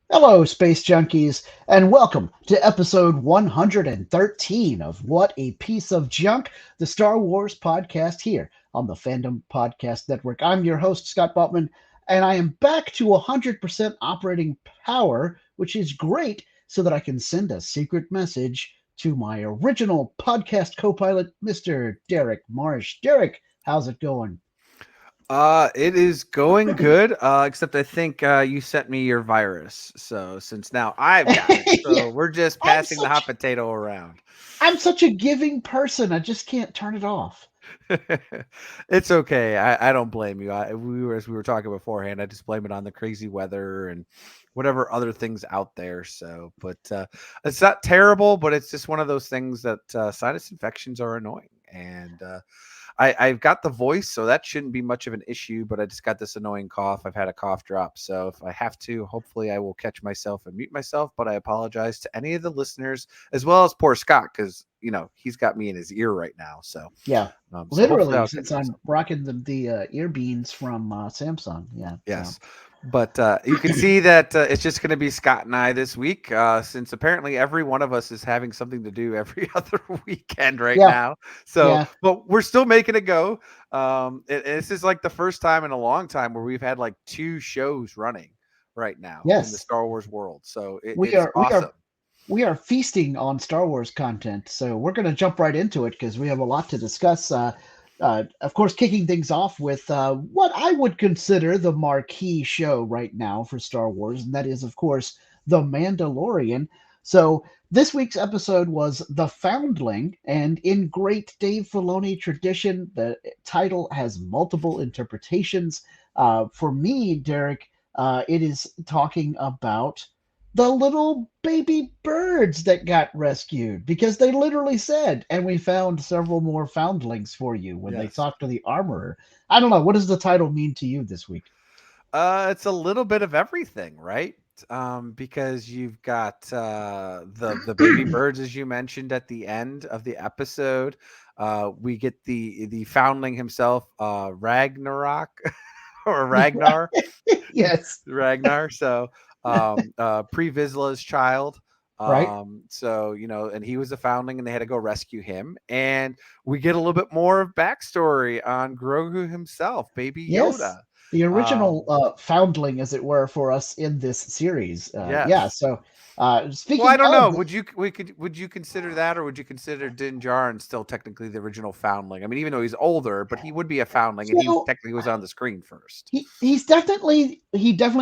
Hello, Space Junkies, and welcome to episode 113 of What a Piece of Junk, the Star Wars podcast here on the Fandom Podcast Network. I'm your host, Scott Botman, and I am back to 100% operating power, which is great so that I can send a secret message to my original podcast co pilot, Mr. Derrick Marsh. Derrick, how's it going? It is going good. Except I think you sent me your virus. So since now I've got it, Yeah, so we're just I'm passing the hot such potato around. I'm such a giving person. I just can't turn it off. It's okay. I don't blame you. As we were talking beforehand, I just blame it on the crazy weather and whatever other things out there. So, but it's not terrible, but it's just one of those things that sinus infections are annoying. And I've got the voice, so that shouldn't be much of an issue, but I just got this annoying cough. I've had a cough drop. So if I have to, hopefully I will catch myself and mute myself. But I apologize to any of the listeners, as well as poor Scott, because, he's got me in his ear right now. Yeah, So hopefully literally, I'll catch since I'm myself. rocking the ear beans from Samsung. Yeah, so Yes. But you can see that it's just going to be Scott and I this week, since apparently every one of us is having something to do every other weekend right yeah, now. So, yeah, but we're still making it go. This is like the first time in a long time where we've had like two shows running right now in the yes, Star Wars world. So we it's are we awesome. are we are feasting on Star Wars content. So we're going to jump right into it because we have a lot to discuss. Of course, kicking things off with what I would consider the marquee show right now for Star Wars, and that is, of course, The Mandalorian. So this week's episode was The Foundling, and in great Dave Filoni tradition, the title has multiple interpretations. For me, Derek, it is talking about the little baby birds that got rescued because they literally said, and we found several more foundlings for you when they Yes. talked to the armorer. I don't know. What does the title mean to you this week? It's a little bit of everything, right? Because you've got the baby birds, as you mentioned at the end of the episode. We get the foundling himself, Ragnarok or Ragnar, Yes, Ragnar. So pre Vizsla's child. right? So and he was a foundling, and they had to go rescue him. And we get a little bit more of backstory on Grogu himself, Baby Yes. Yoda. The original Um, foundling, as it were, for us in this series. Yeah. yes. So, Well, I speaking don't of, know. Would you consider that, or would you consider Din Djarin still technically the original foundling? I mean, even though he's older, but he would be a foundling, and he so technically was on the screen first. he definitely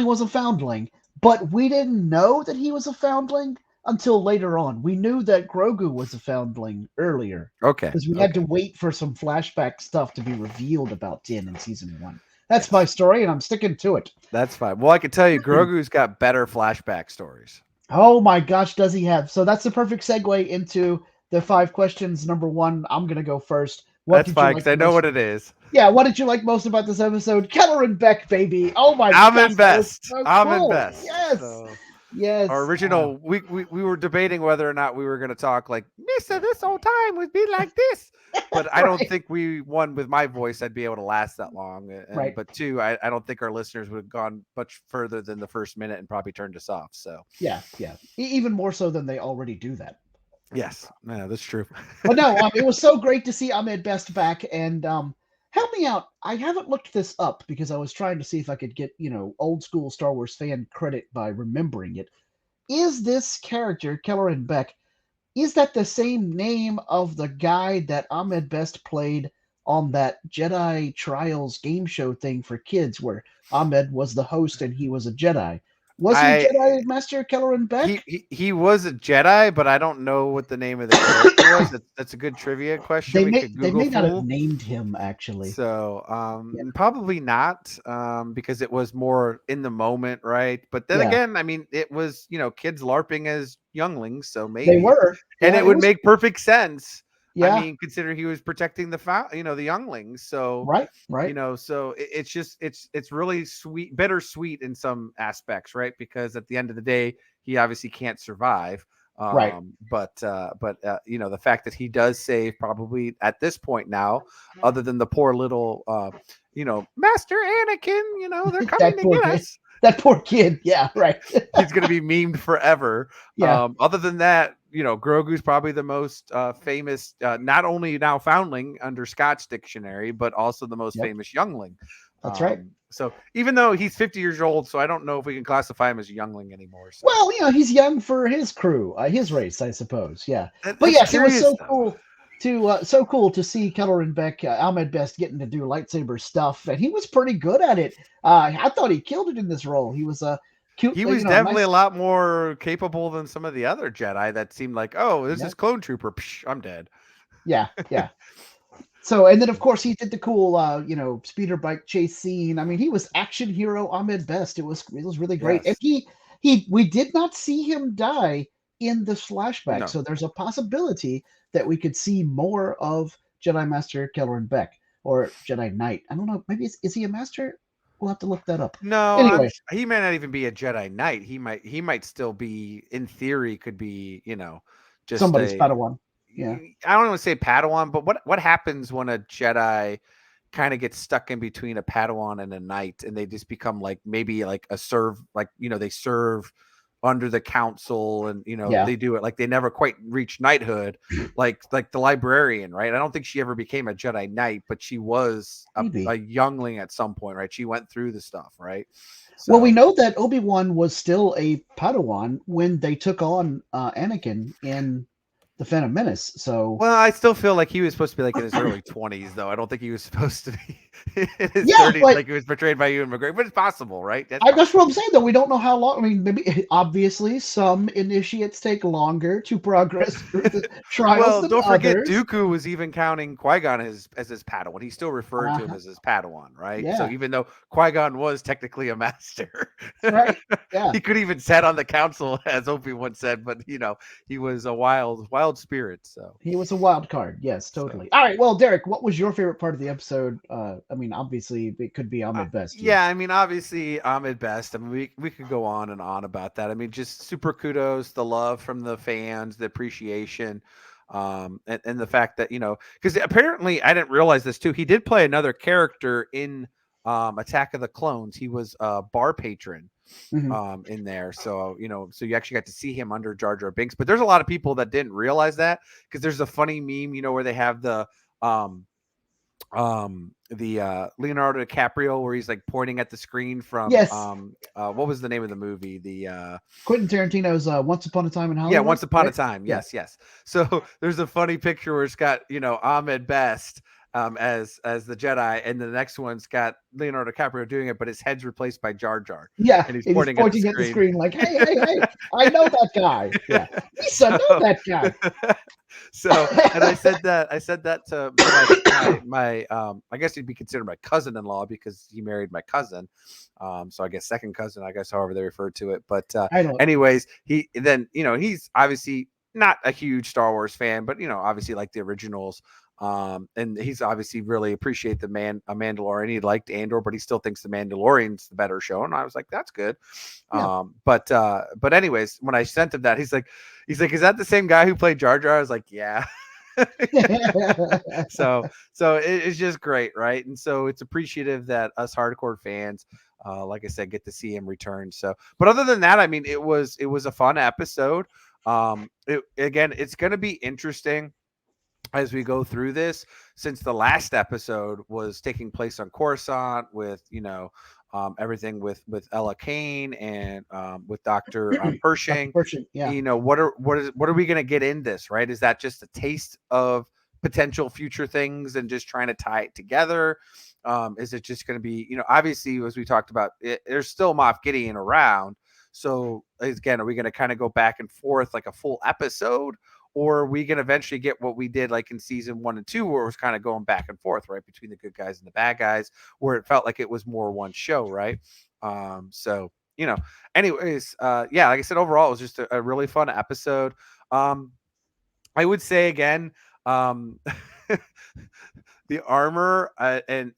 was a foundling, but we didn't know that he was a foundling until later on. We knew that Grogu was a foundling earlier Okay. because we had to Okay. wait for some flashback stuff to be revealed about Din in season one. That's my Yes, story, and I'm sticking to it. that's fine. Well, I can tell you, Grogu's got better flashback stories. Oh my gosh, does he have? So that's the perfect segue into the five questions. Number one, I'm gonna go first. What That's did you fine like because I know most? what it is. Yeah, what did you like most about this episode? Keller and Beck, baby. Oh my I'm gosh, in that was best. so I'm in cool. best. Yes, So our yes. original, we were debating whether or not we were going to talk like Mister. This whole time would be like this, but I don't Right, think we one with my voice I'd be able to last that long, and right. but two, I don't think our listeners would have gone much further than the first minute and probably turned us off. So Yeah, yeah. Even more so than they already do that. yes, yeah, that's true. But no, it was so great to see Ahmed Best back. And help me out. I haven't looked this up because I was trying to see if I could get old school Star Wars fan credit by remembering it. Is this character Kelleran Beck? Is that the same name of the guy that Ahmed Best played on that Jedi Trials game show thing for kids, where Ahmed was the host and he was a Jedi? Was he I Jedi Master Kelleran he, Beck? he he was a Jedi, but I don't know what the name of the character was. That's a good trivia question. They We may could they Google may not have fool. named him actually. So, Yeah, probably not, because it was more in the moment, right? But then yeah, again, I mean, it was, kids LARPing as younglings, so they maybe, were. and Yeah, it it would was. make perfect sense. I Yeah, mean, consider he was protecting the younglings. So, right, right. it's just, it's really bittersweet in some aspects, right? Because at the end of the day, he obviously can't survive. Right. The fact that he does save probably at this point now, other than the poor little Master Anakin, they're coming That to poor get kid. us. That poor kid. Yeah. Right. He's going to be memed forever. Yeah. Other than that, Grogu's probably the most famous, not only now foundling under Scott's dictionary, but also the most Yep. famous youngling. That's right. So even though he's 50 years old, so I don't know if we can classify him as a youngling anymore. So Well, he's young for his crew, his race, I suppose. Yeah, but that's yes, it was curious so though. cool to see Kelleran Beck, Ahmed Best, getting to do lightsaber stuff, and he was pretty good at it. I thought he killed it in this role. He was a cute, He was definitely a nice. lot more capable than some of the other Jedi that seemed like, oh, this is Yep. clone trooper. Psh, I'm dead. Yeah, yeah. So, and then of course he did the cool, speeder bike chase scene. I mean, he was action hero Ahmed Best. It was really great, and Yes. we did not see him die in this flashback. No. So there's a possibility that we could see more of Jedi Master Kelleran Beck or Jedi Knight. I don't know. Maybe is he a master? We'll have to look that up. No, Anyway, he may not even be a Jedi Knight. He might still be, in theory, could be, just somebody's a, Padawan. Yeah, I don't want to say Padawan, but what happens when a Jedi kind of gets stuck in between a Padawan and a Knight, and they just become like maybe like a serve, like they serve under the council, and yeah, they do it like they never quite reach knighthood, like the librarian, right? I don't think she ever became a Jedi Knight, but she was a maybe. youngling at some point, right? She went through the stuff, right? Well, we So know that Obi-Wan was still a Padawan when they took on Anakin in the Phantom Menace. So well, I still feel like he was supposed to be like in his early 20s, though. I don't think he was supposed to be in his yeah, 30s but like he was portrayed by Ewan McGregor. But it's possible, right? That's that's what I'm possible. saying. Though we don't know how long. I mean, maybe obviously some initiates take longer to progress through the trials Well, than don't forget others. Dooku was even counting Qui-Gon as his Padawan. He still referred to him Uh-huh. as his Padawan, right? So Yeah, even though Qui-Gon was technically a master, that's right. Yeah, he could even sit on the council, as Obi-Wan said, but he was a wild spirit. So he was a wild card. Yes, so totally. All right. Well, Derek, what was your favorite part of the episode? I mean, obviously it could be Ahmed Best. Yeah. yeah, I mean, obviously, Ahmed Best. I mean, we could go on and on about that. I mean, just super kudos, the love from the fans, the appreciation, and the fact that because apparently I didn't realize this too. He did play another character in Attack of the Clones. He was a bar patron Hmm. in there, so so you actually got to see him under Jar Jar Binks. But there's a lot of people that didn't realize that because there's a funny meme, where they have um the Leonardo DiCaprio where he's like pointing at the screen from Yes, what was the name of the movie? The Quentin Tarantino's Once Upon a Time in yeah, Hollywood. Once Upon a Right. Time. Yeah. Yes, yes. So there's a funny picture where it's got Ahmed Best as the Jedi, and the next one's got Leonardo DiCaprio doing it, but his head's replaced by Jar Jar, Yeah, and he's and he's pointing at the pointing at the screen. screen like, "Hey, hey, hey! I know that guy. Yeah, Lisa, know so that guy." and I said that to my I guess he'd be considered my cousin-in-law because he married my cousin. So I guess second cousin, I guess however they refer to it. But I know. anyways, he's obviously not a huge Star Wars fan, but obviously like the originals. And he's obviously really appreciate a Mandalorian. He liked Andor, but he still thinks the Mandalorian's the better show. And I was like, that's good. Yeah. But anyways, when I sent him that, he's like, is that the same guy who played Jar Jar? I was like, yeah. So it's just great, right? And so it's appreciative that us hardcore fans, like I said, get to see him return. So, but other than that, I mean, it was a fun episode. Again, it's going to be interesting as we go through this, since the last episode was taking place on Coruscant with everything with Ella Kane and with Dr. Dr. Pershing. Pershing, yeah. What are we going to get in this, right? Is that just a taste of potential future things and just trying to tie it together? Is it just going to be, obviously, as we talked about, there's still Moff Gideon around. So again, are we going to kind of go back and forth like a full episode? Or are we going to eventually get what we did like in season 1 and 2, where it was kind of going back and forth, right, between the good guys and the bad guys, where it felt like it was more one show, right? So anyways, yeah, like I said, overall, it was just a really fun episode. I would say again, um, the armor and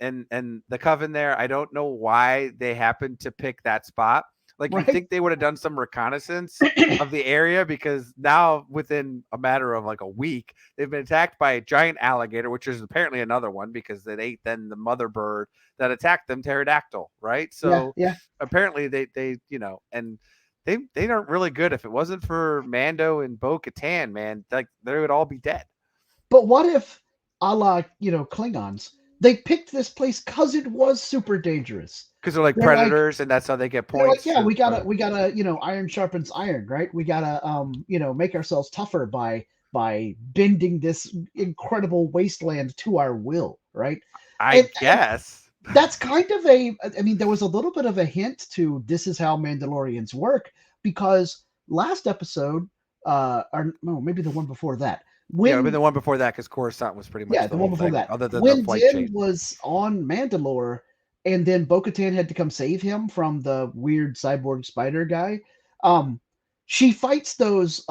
the coven there. I don't know why they happened to pick that spot. Like you right? think they would have done some reconnaissance of the area, because now within a matter of like a week, they've been attacked by a giant alligator, which is apparently another one because it ate then the mother bird that attacked them, pterodactyl, right? Yeah, So yeah. apparently they and they aren't really good. If it wasn't for Mando and Bo Katan, man, like they would all be dead. But what if, a la, Klingons, they picked this place because it was super dangerous? Because they're like They're like, predators, and that's how they get they're like, points. yeah, To, we gotta, iron sharpens iron, right? We gotta, make ourselves tougher by bending this incredible wasteland to our will, right? I And guess. that's kind of I mean, there was a little bit of a hint to this is how Mandalorians work because last episode, or no, maybe the one before that, Yeah, but when the one before that, because Coruscant was pretty yeah, much the the one whole before thing, that, other than the when flight Din chain. was on Mandalore, and then Bo-Katan had to come save him from the weird cyborg spider guy. Um, she fights those.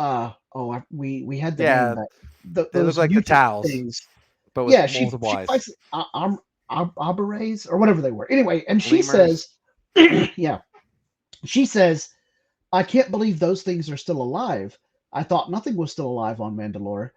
We had the name, Yeah, but they look those like the mutant towels, things. but with Yeah, multiple she eyes. fights Aberrays or whatever they were. Anyway, and she Lemurs. says, yeah, she says, I can't believe those things are still alive. I thought nothing was still alive on Mandalore.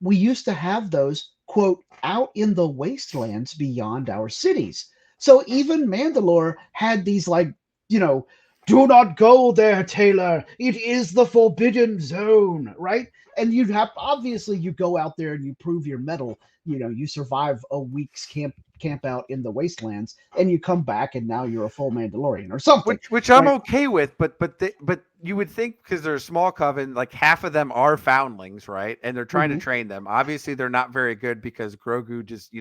We used to have those, quote, out in the wastelands beyond our cities. So even Mandalore had these, like, you know, do not go there, Taylor. It is the forbidden zone, right? And you'd have, obviously, you go out there and you prove your mettle. You survive a week's camp out in the wastelands, and you come back, and now you're a full Mandalorian or something, Which I'm right? okay with, but you would think, because they're a small coven, like half of them are foundlings, right? And they're trying to Hmm. train them. Obviously, they're not very good because Grogu just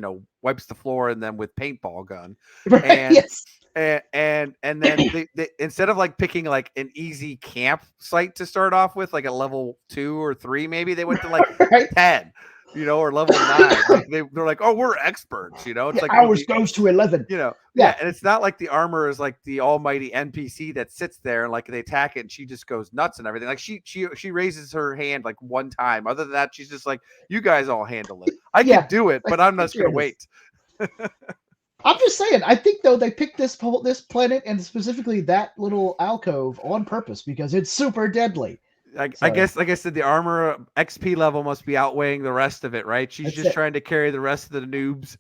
wipes the floor and then with paintball gun, Right? and Yes. and then they instead of like picking like an easy camp site to start off with, like a level 2 or 3, maybe they went to like Right. 10, or level 9. Like they're like, oh, we're experts, It's Yeah, like ours goes to 11. yeah, Yeah. and it's not like the armor is like the almighty NPC that sits there and like they attack it and she just goes nuts and everything. Like she raises her hand like one time. Other than that, she's just like, you guys all handle it. I Yeah. could do it, but I'm That's just gonna fairness. wait. I'm just saying. I think though they picked this planet and specifically that little alcove on purpose because it's super deadly. I So guess, like I said, the armor XP level must be outweighing the rest of it, right? She's that's just it. trying to carry the rest of the noobs.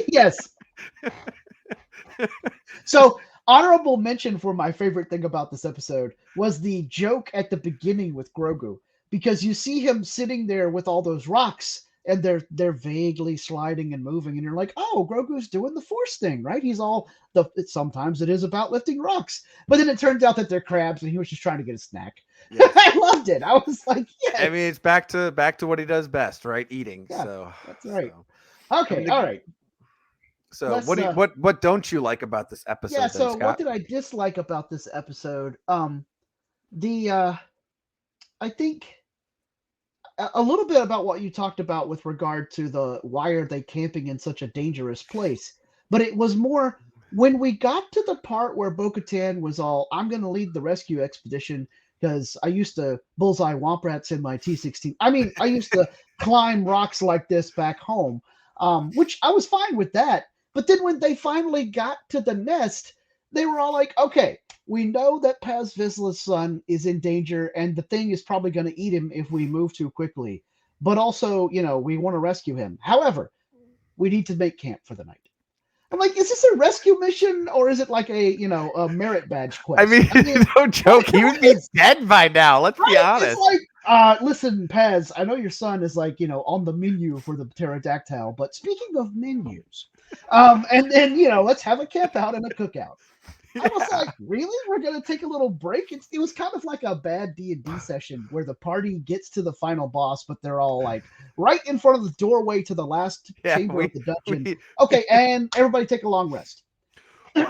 Yes. So honorable mention for my favorite thing about this episode was the joke at the beginning with Grogu because you see him sitting there with all those rocks and they're vaguely sliding and moving and you're like, oh, Grogu's doing the Force thing, right? He's all sometimes it is about lifting rocks, but then it turns out that they're crabs and he was just trying to get a snack. Yes. I loved it. I was like, I mean, yes, it's back to what he does best, right? Eating. yeah, So, that's right. so I mean, Okay, all right. what Let's do you, what don't you like about this Yeah. episode then, So what Scott? did I dislike about this episode? The I think a little bit about what you talked about with regard to the why are they camping in such a dangerous place, but it was more when we got to the part where Bo-Katan was all, I'm going to lead the rescue expedition because I used to bullseye womp rats in my T-16. I mean, I used to climb rocks like this back home, which I was fine with that. But then when they finally got to the nest, they were all like, okay, we know that Paz Vizsla's son is in danger, and the thing is probably going to eat him if we move too quickly. But also, we want to rescue him. However, we need to make camp for the night. I'm like, is this a rescue mission or is it like a merit badge I quest? mean, I mean, no joke. He would be dead by now. Let's be right? It's honest. like, listen, Paz, I know your son is like, on the menu for the pterodactyl, but speaking of menus, and then, let's have a camp out and a cookout. I was Yeah. like, really? We're gonna take a little break? It was kind of like a bad D&D session where the party gets to the final boss, but they're all like right in front of the doorway to the last Yeah. chamber of the dungeon. We Okay, and everybody take a long rest. Well,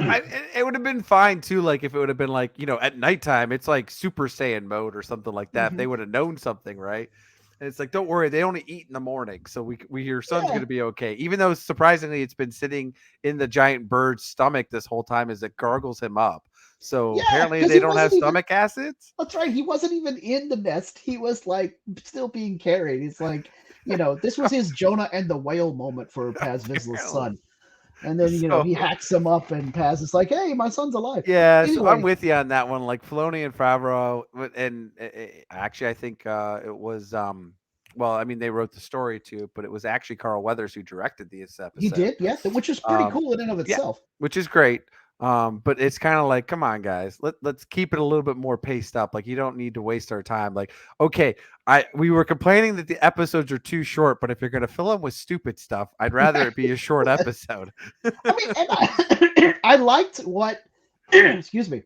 it would have been fine too. Like if it would have been like at nighttime, it's like Super Saiyan mode or something like that. If Hmm. they would have known something, right? And it's like, don't worry, they only eat in the morning, so your son's Yeah, gonna be okay. Even though surprisingly, it's been sitting in the giant bird's stomach this whole time as it gargles him up. So yeah, apparently, because they he don't have wasn't even. stomach acids. That's right. He wasn't even in the nest. He was like still being carried. It's like this was his Jonah and the whale moment for Paz Vizsla's Apparently, son. And then So he hacks him up, and Paz is like, "Hey, my son's alive." yeah, so I'm Anyway, with you on that one. Like Filoni and Favreau, and actually, I think it was well, I mean, they wrote the story too, but it was actually Carl Weathers who directed this he episode. did, yeah, which is pretty Um, cool in and of yeah, itself. which is great. But it's kind of like, come on, guys, let's keep it a little bit more paced up. Like, you don't need to waste our time. Like, okay, we were complaining that the episodes are too short, but if you're gonna fill them with stupid stuff, I'd rather it be a short episode. I mean, and I liked what, excuse me,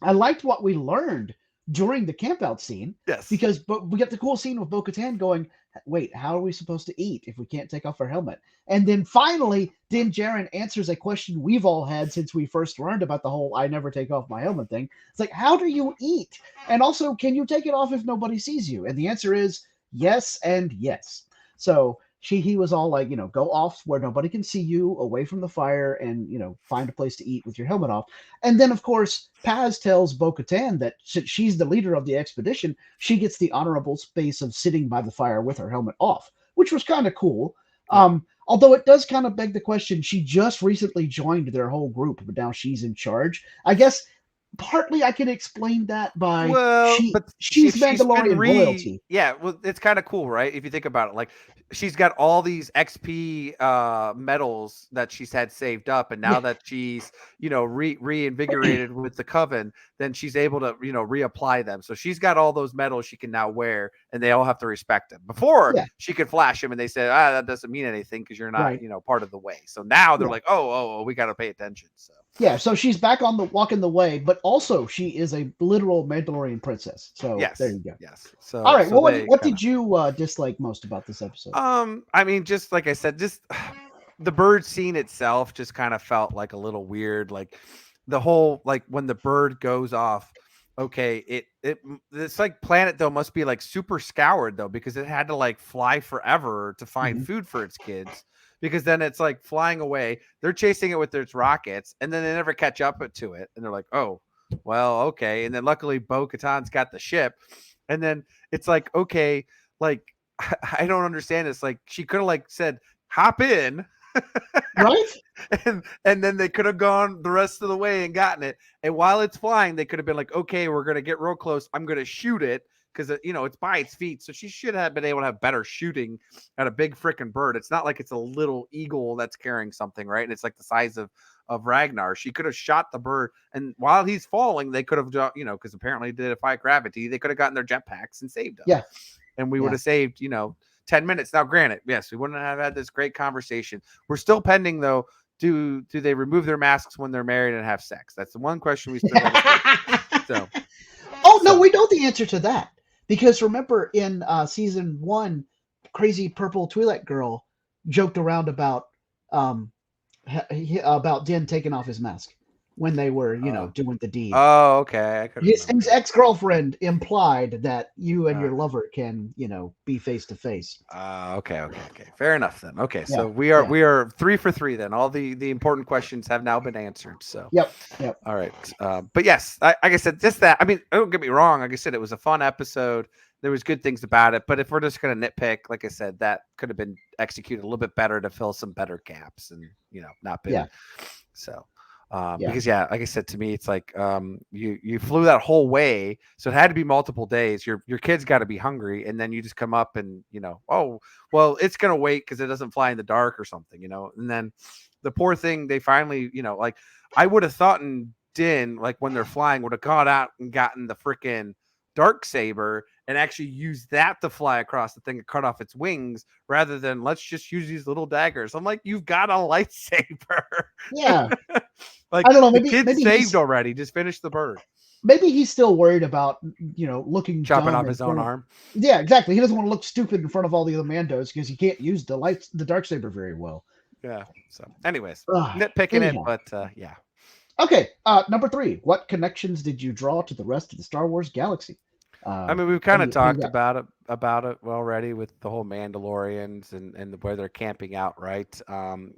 I liked what we learned during the campout scene Yes. because but we get the cool scene with Bo-Katan going, "Wait, how are we supposed to eat if we can't take off our helmet?" And then finally, Din Djarin answers a question we've all had since we first learned about the whole "I never take off my helmet" thing. It's like, how do you eat? And also, can you take it off if nobody sees you? And the answer is yes and yes. So he was all like, go off where nobody can see you, away from the fire, and find a place to eat with your helmet off. And then, of course, Paz tells Bo Katan that since she's the leader of the expedition, she gets the honorable space of sitting by the fire with her helmet off, which was kind of cool. Yeah. Although it does kind of beg the question, she just recently joined their whole group, but now she's in charge. I guess partly I can explain that by Well, but she's if she's been Mandalorian royalty. yeah, well, it's kind of cool, right? If you think about it, like she's got all these XP medals that she's had saved up, and now Yeah, that she's reinvigorated with the coven, then she's able to reapply them. So she's got all those medals she can now wear, and they all have to respect them. Before yeah, she could flash them, and they said, that doesn't mean anything because you're not right. part of the way. So now they're Yeah. like, oh, we got to pay attention. So Yeah, so she's back on the walking the way, but also she is a literal Mandalorian princess. So there yes, you go. yes. All So right. so Well, they what kind of did you dislike most about this episode? I mean, just like I said, just the bird scene itself just kind of felt like a little weird. Like the whole like when the bird goes off, okay, it's like planet though must be like super scoured though because it had to like fly forever to find Mhm. food for its kids. Because then it's like flying away. They're chasing it with its rockets, and then they never catch up to it. And they're like, "Oh, well, okay." And then luckily, Bo-Katan's got the ship, and then it's like, okay, like I don't understand this. Like she could have like said, hop in, Right? and then they could have gone the rest of the way and gotten it. And while it's flying, they could have been like, okay, we're gonna get real close. I'm gonna shoot it because it's by its feet. So she should have been able to have better shooting at a big freaking bird. It's not like it's a little eagle that's carrying something, right? And it's like the size of Ragnar. She could have shot the bird, and while he's falling, they could have, because apparently they defy gravity, they could have gotten their jetpacks and saved him. Yeah. And we would Yeah. have saved, 10 minutes. Now, granted, yes, we wouldn't have had this great conversation. We're still pending, though. Do they remove their masks when they're married and have sex? That's the one question we still got to so. Oh no, we know the answer to that because remember in season 1, crazy purple Twi'lek girl joked around um about Din taking off his mask when they were doing the deed. Oh, okay. I couldn't His remember. ex-girlfriend implied that you and Uh, your lover can be face to face. okay. Fair enough then. Okay, Yeah, so we are yeah, we are 3 for 3 then. All the important questions have now been answered. So yep, yep. all right. But yes, like I said, just that. I mean, don't get me wrong. Like I said, it was a fun episode. There was good things about it. But if we're just going to nitpick, like I said, that could have been executed a little bit better to fill some better gaps and, not been. Yeah. So, Yeah. because, yeah, like I said, to me, it's like you flew that whole way. So it had to be multiple days. Your kid's got to be hungry. And then you just come up and, oh, well, it's going to wait because it doesn't fly in the dark or something, And then the poor thing, they finally, like I would have thought in Din, like when they're flying, would have gone out and gotten the freaking dark saber and actually use that to fly across the thing and cut off its wings rather than let's just use these little daggers. I'm like, you've got a lightsaber. Yeah. Like I don't know. the Maybe kid's maybe saved already. Just finish the bird. maybe he's still worried about looking Chopping dumb off in his own front of. arm. Yeah, exactly. He doesn't want to look stupid in front of all the other Mandos because he can't use the dark saber very well. Yeah. So, anyways, Ugh, nitpicking it, anyhow. but yeah. Okay. Number 3. What connections did you draw to the rest of the Star Wars galaxy? I mean, we've kind of talked about it already with the whole Mandalorians and where they're camping out, right?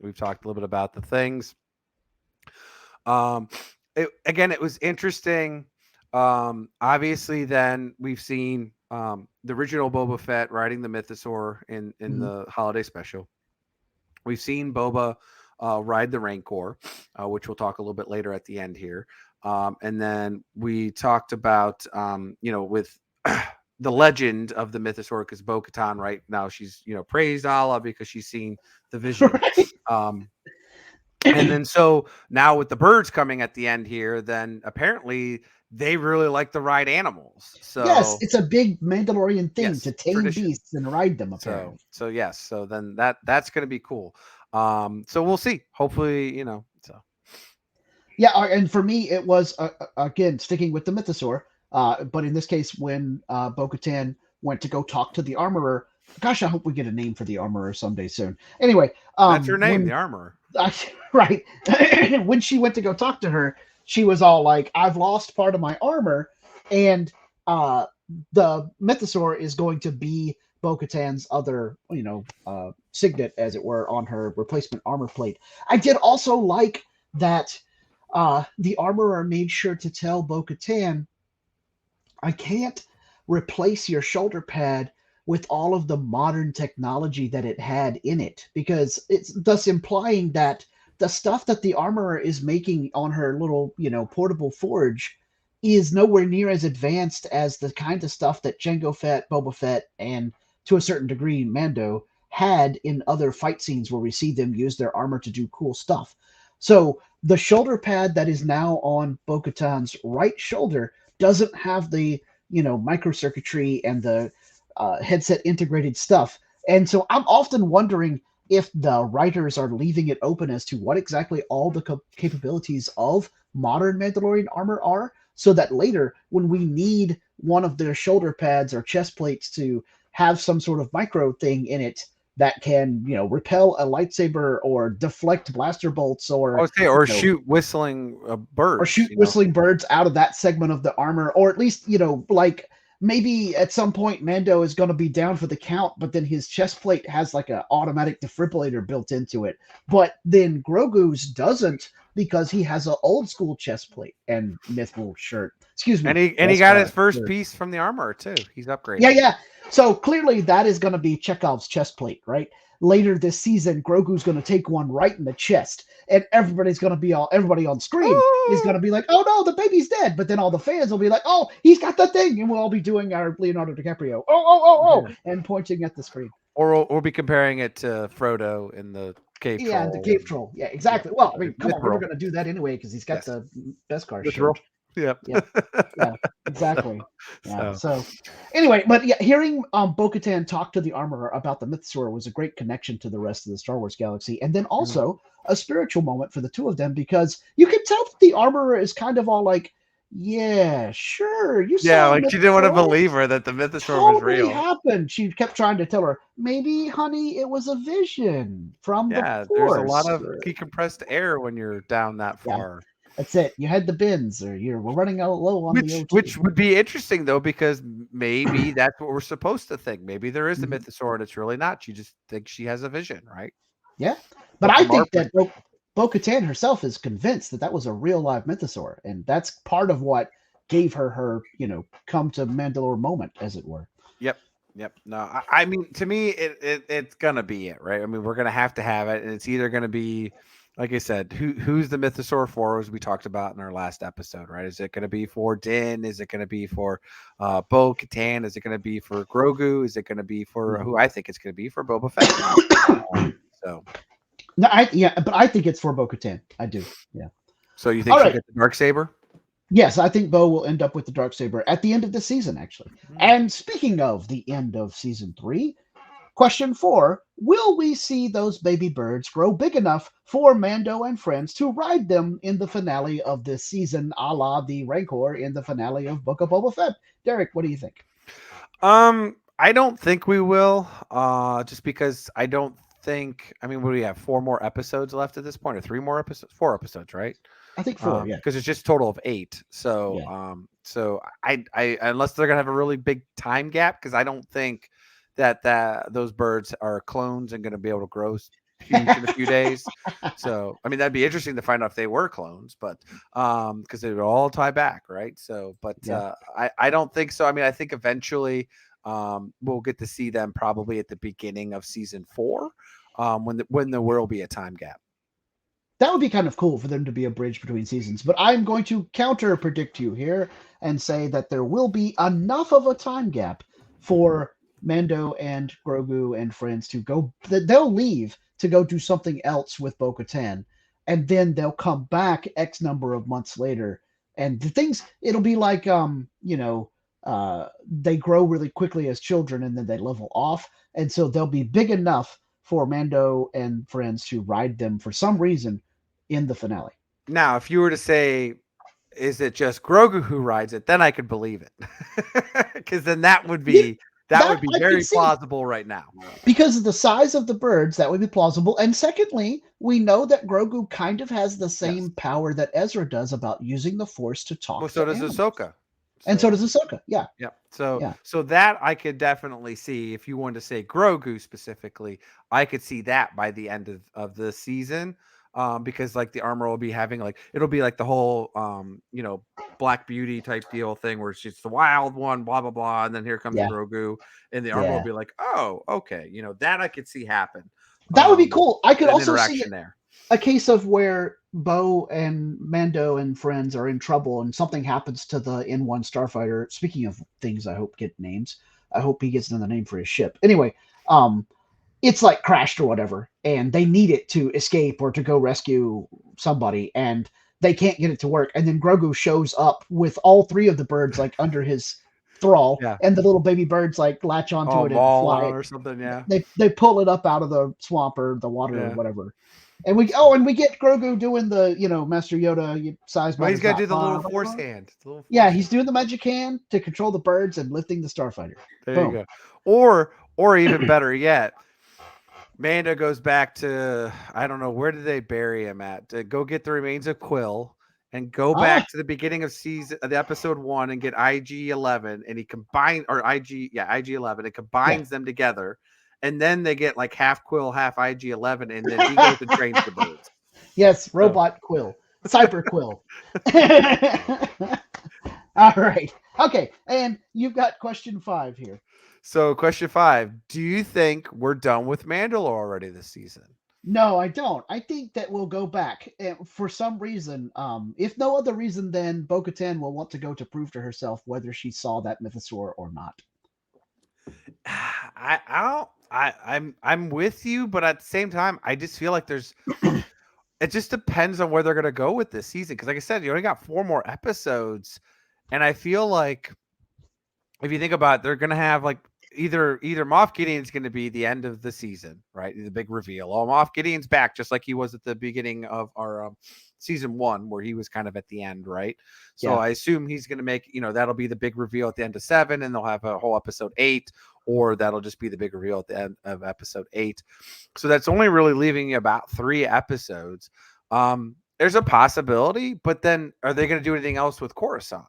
We've talked a little bit about the things. It was interesting. Obviously, then we've seen the original Boba Fett riding the Mythosaur in Mhm. the holiday special. We've seen Boba ride the Rancor, which we'll talk a little bit later at the end here. And then we talked about, with the legend of the Mythosaur, because Bo-Katan right now, she's, praised Allah because she's seen the vision. Right. Um, and then so now with the birds coming at the end here, then apparently they really like to ride animals. Yes, So it's a big Mandalorian thing to yes, tame tradition. beasts and ride them, So apparently. so yes, so then that's going to be cool. So we'll see. Hopefully, so Yeah, and for me, it was again sticking with the mythosaur, but in this case, when Bo-Katan went to go talk to the armorer. Gosh, I hope we get a name for the armorer someday soon. Anyway, that's her name, the when armorer. right when she went to go talk to her, she was all like, "I've lost part of my armor," and uh, the mythosaur is going to be Bo-Katan's other, signet, as it were, on her replacement armor plate. I did also like that the armorer made sure to tell Bo-Katan, I can't replace your shoulder pad with all of the modern technology that it had in it, because it's thus implying that the stuff that the armorer is making on her little, portable forge is nowhere near as advanced as the kind of stuff that Jango Fett, Boba Fett, and to a certain degree Mando had in other fight scenes where we see them use their armor to do cool stuff. So the shoulder pad that is now on Bo-Katan's right shoulder doesn't have the, microcircuitry and the headset integrated stuff. And so I'm often wondering if the writers are leaving it open as to what exactly all the capabilities of modern Mandalorian armor are, so that later, when we need one of their shoulder pads or chest plates to have some sort of micro thing in it that can, repel a lightsaber or deflect blaster bolts I or, would say, or shoot whistling or birds. shoot whistling birds out of that segment of the armor, or at least, like maybe at some point Mando is going to be down for the count, but then his chest plate has like an automatic defibrillator built into it. But then Grogu's doesn't, because he has an old school chest plate and mithril shirt. Excuse And me. he Yes, got his first shirt. piece from the armorer too. He's Yeah, upgraded. yeah. So clearly that is going to be Chekhov's chest plate, right? Later this season, Grogu's going to take one right in the chest, and everybody on screen is going Ooh! to be like, "Oh no, the baby's dead!" But then all the fans will be like, "Oh, he's got the thing," and we'll all be doing our Leonardo DiCaprio, Yeah. and pointing at the screen. Or we'll be comparing it to Frodo in the cave Yeah, and the troll. cave troll. Yeah, exactly. Well, I mean, come on, we were Mithril. going to do that anyway because he's got Yes. the Beskar Mithril. shirt. Yep. Yeah, yeah, exactly. Yeah. So So anyway, but yeah, hearing Bo-Katan talk to the armorer about the Mythosaur was a great connection to the rest of the Star Wars galaxy, and then mhm. also a spiritual moment for the two of them, because you can tell that the armorer is kind of all like, "Yeah, sure, you Yeah, saw a like she didn't want to Mythosaur. believe her that the Mythosaur was Totally real. happened." She kept trying to tell her, "Maybe, honey, it was a vision from the Yeah, there's a lot Force." of decompressed air when you're down that Yeah, far. that's it. You had the bins, or we're running out low on the Which O2. would be interesting though, because maybe that's what we're supposed to think. Maybe there is a Mhm. Mythosaur and it's really not. She just thinks she has a vision, right? Yeah, but But I from our think that perspective, Bo-Katan herself is convinced that that was a real live mythosaur, and that's part of what gave her, come to Mandalore moment, as it were. yep, yep. No, I mean, to me, it's gonna be it, right? I mean, we're gonna have to have it, and it's either gonna be, like I said, who's the Mythosaur for, as we talked about in our last episode, right? Is it gonna be for Din? Is it gonna be for Bo Katan? Is it gonna be for Grogu? Is it gonna be for Mhm. who I think it's gonna be for Boba Fett? So, No, yeah, but I think it's for Bo-Katan. I do. Yeah. so you think All she'll right. get the dark saber? Yes, I think Bo will end up with the dark saber at the end of the season, actually. Hmm. And speaking of the end of season 3, question 4: will we see those baby birds grow big enough for Mando and friends to ride them in the finale of this season, a la the Rancor in the finale of Book of Boba Fett? Derek, what do you think? I don't think we will. Just because I don't think. I mean, what do we have? 4 more episodes left at this point, or 3 more episodes? 4 episodes, right? I think 4, yeah. Because it's just a total of 8. So, Yeah. I unless they're gonna have a really big time gap, because I don't think that those birds are clones and gonna be able to grow huge in a few days. So, I mean, that'd be interesting to find out if they were clones, but because they would all tie back, right? So, but Yeah. I don't think so. I mean, I think eventually we'll get to see them probably at the beginning of season 4, when there will be a time gap. That would be kind of cool for them to be a bridge between seasons. But I'm going to counter predict you here and say that there will be enough of a time gap for Mando and Grogu and friends to go. They'll leave to go do something else with Bo-Katan, and then they'll come back X number of months later. And the things, it'll be like, they grow really quickly as children and then they level off. And so they'll be big enough for Mando and friends to ride them for some reason in the finale. Now, if you were to say, is it just Grogu who rides it, then I could believe it. Because then that would be That I very could see. plausible right now. Because of the size of the birds, that would be plausible. And secondly, we know that Grogu kind of has the same Yes. power that Ezra does about using the Force to talk Well, to so does animals. Ahsoka. And so does Ahsoka. Yeah. Yeah. So Yeah. so that I could definitely see. If you wanted to say Grogu specifically, I could see that by the end of the season. Because like the armor will be having like it'll be like the whole Black Beauty type deal thing where it's just the wild one, blah blah blah, and then here comes Yeah. Grogu, and the armor will Yeah. be like, oh, okay, that I could see happen. That would be cool. I could An also see interaction there. a case of where Bo and Mando and friends are in trouble and something happens to the N1 starfighter. Speaking of things I hope get names, I hope he gets another name for his ship. Anyway, it's like crashed or whatever, and they need it to escape or to go rescue somebody, and they can't get it to work. And then Grogu shows up with all three of the birds like under his thrall, Yeah. and the little baby birds like latch onto it and fly it. Or something. Yeah. They pull it up out of the swamp or the water or whatever. And we get Grogu doing the Master Yoda size. Well, he's got to do the little force hand. Yeah, he's doing the magic hand to control the birds and lifting the starfighter. There Boom. you go. Or even better yet, Mando goes back to, I don't know, where did they bury him at? To go get the remains of Quill and go back to the beginning of the episode 1 and get IG-11, and he combines IG-11 and combines them together, and then they get like half Quill, half IG-11, and then he goes and trains the birds. Yes, robot Quill, Cyber Quill. All right, okay, and you've got question 5 here. So, question 5: do you think we're done with Mandalore already this season? No, I don't. I think that we'll go back for some reason. If no other reason, then Bo-Katan will want to go to prove to herself whether she saw that mythosaur or not. I'm with you, but at the same time, I just feel like there's. It just depends on where they're going to go with this season. Because, like I said, you only got 4 more episodes, and I feel like if you think about it, they're going to have like either Moff Gideon's going to be the end of the season, right? The big reveal. Oh, Moff Gideon's back, just like he was at the beginning of our season 1, where he was kind of at the end, right? So I assume he's going to make, that'll be the big reveal at the end of 7, and they'll have a whole episode 8, or that'll just be the big reveal at the end of episode 8. So that's only really leaving about 3 episodes. There's a possibility, but then are they going to do anything else with Coruscant?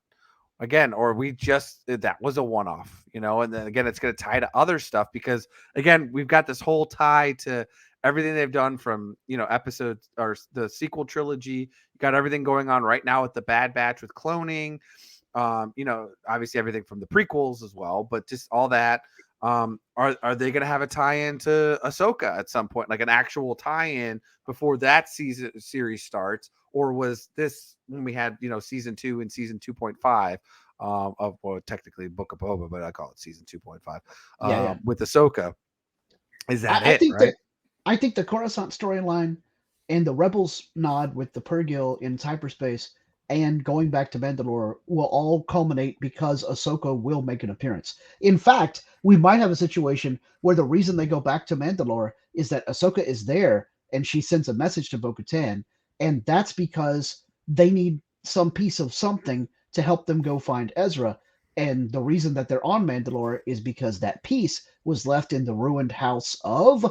Again, or that was a one-off, and then again, it's going to tie to other stuff because again, we've got this whole tie to everything they've done from, episodes or the sequel trilogy. You got everything going on right now with the Bad Batch with cloning, obviously everything from the prequels as well, but just all that. Are they going to have a tie-in to Ahsoka at some point, like an actual tie-in before that series starts? Or was this when we had, season 2 and season 2.5 of technically Book of Boba, but I call it season 2.5 with Ahsoka? Is that I think the Coruscant storyline and the Rebels nod with the Purrgil in hyperspace and going back to Mandalore will all culminate because Ahsoka will make an appearance. In fact, we might have a situation where the reason they go back to Mandalore is that Ahsoka is there and she sends a message to Bo-Katan, and that's because they need some piece of something to help them go find Ezra. And the reason that they're on Mandalore is because that piece was left in the ruined house of...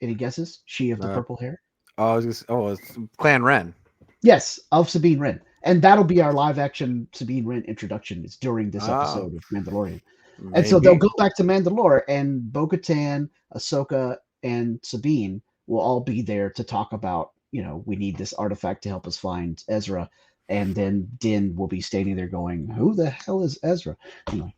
Any guesses? She of the purple hair? It's Clan Wren. Yes, of Sabine Wren. And that'll be our live-action Sabine Wren introduction. It's during this episode of Mandalorian. Maybe. And so they'll go back to Mandalore, and Bo-Katan, Ahsoka, and Sabine will all be there to talk about, we need this artifact to help us find Ezra. And then Din will be standing there going, who the hell is Ezra? Anyway.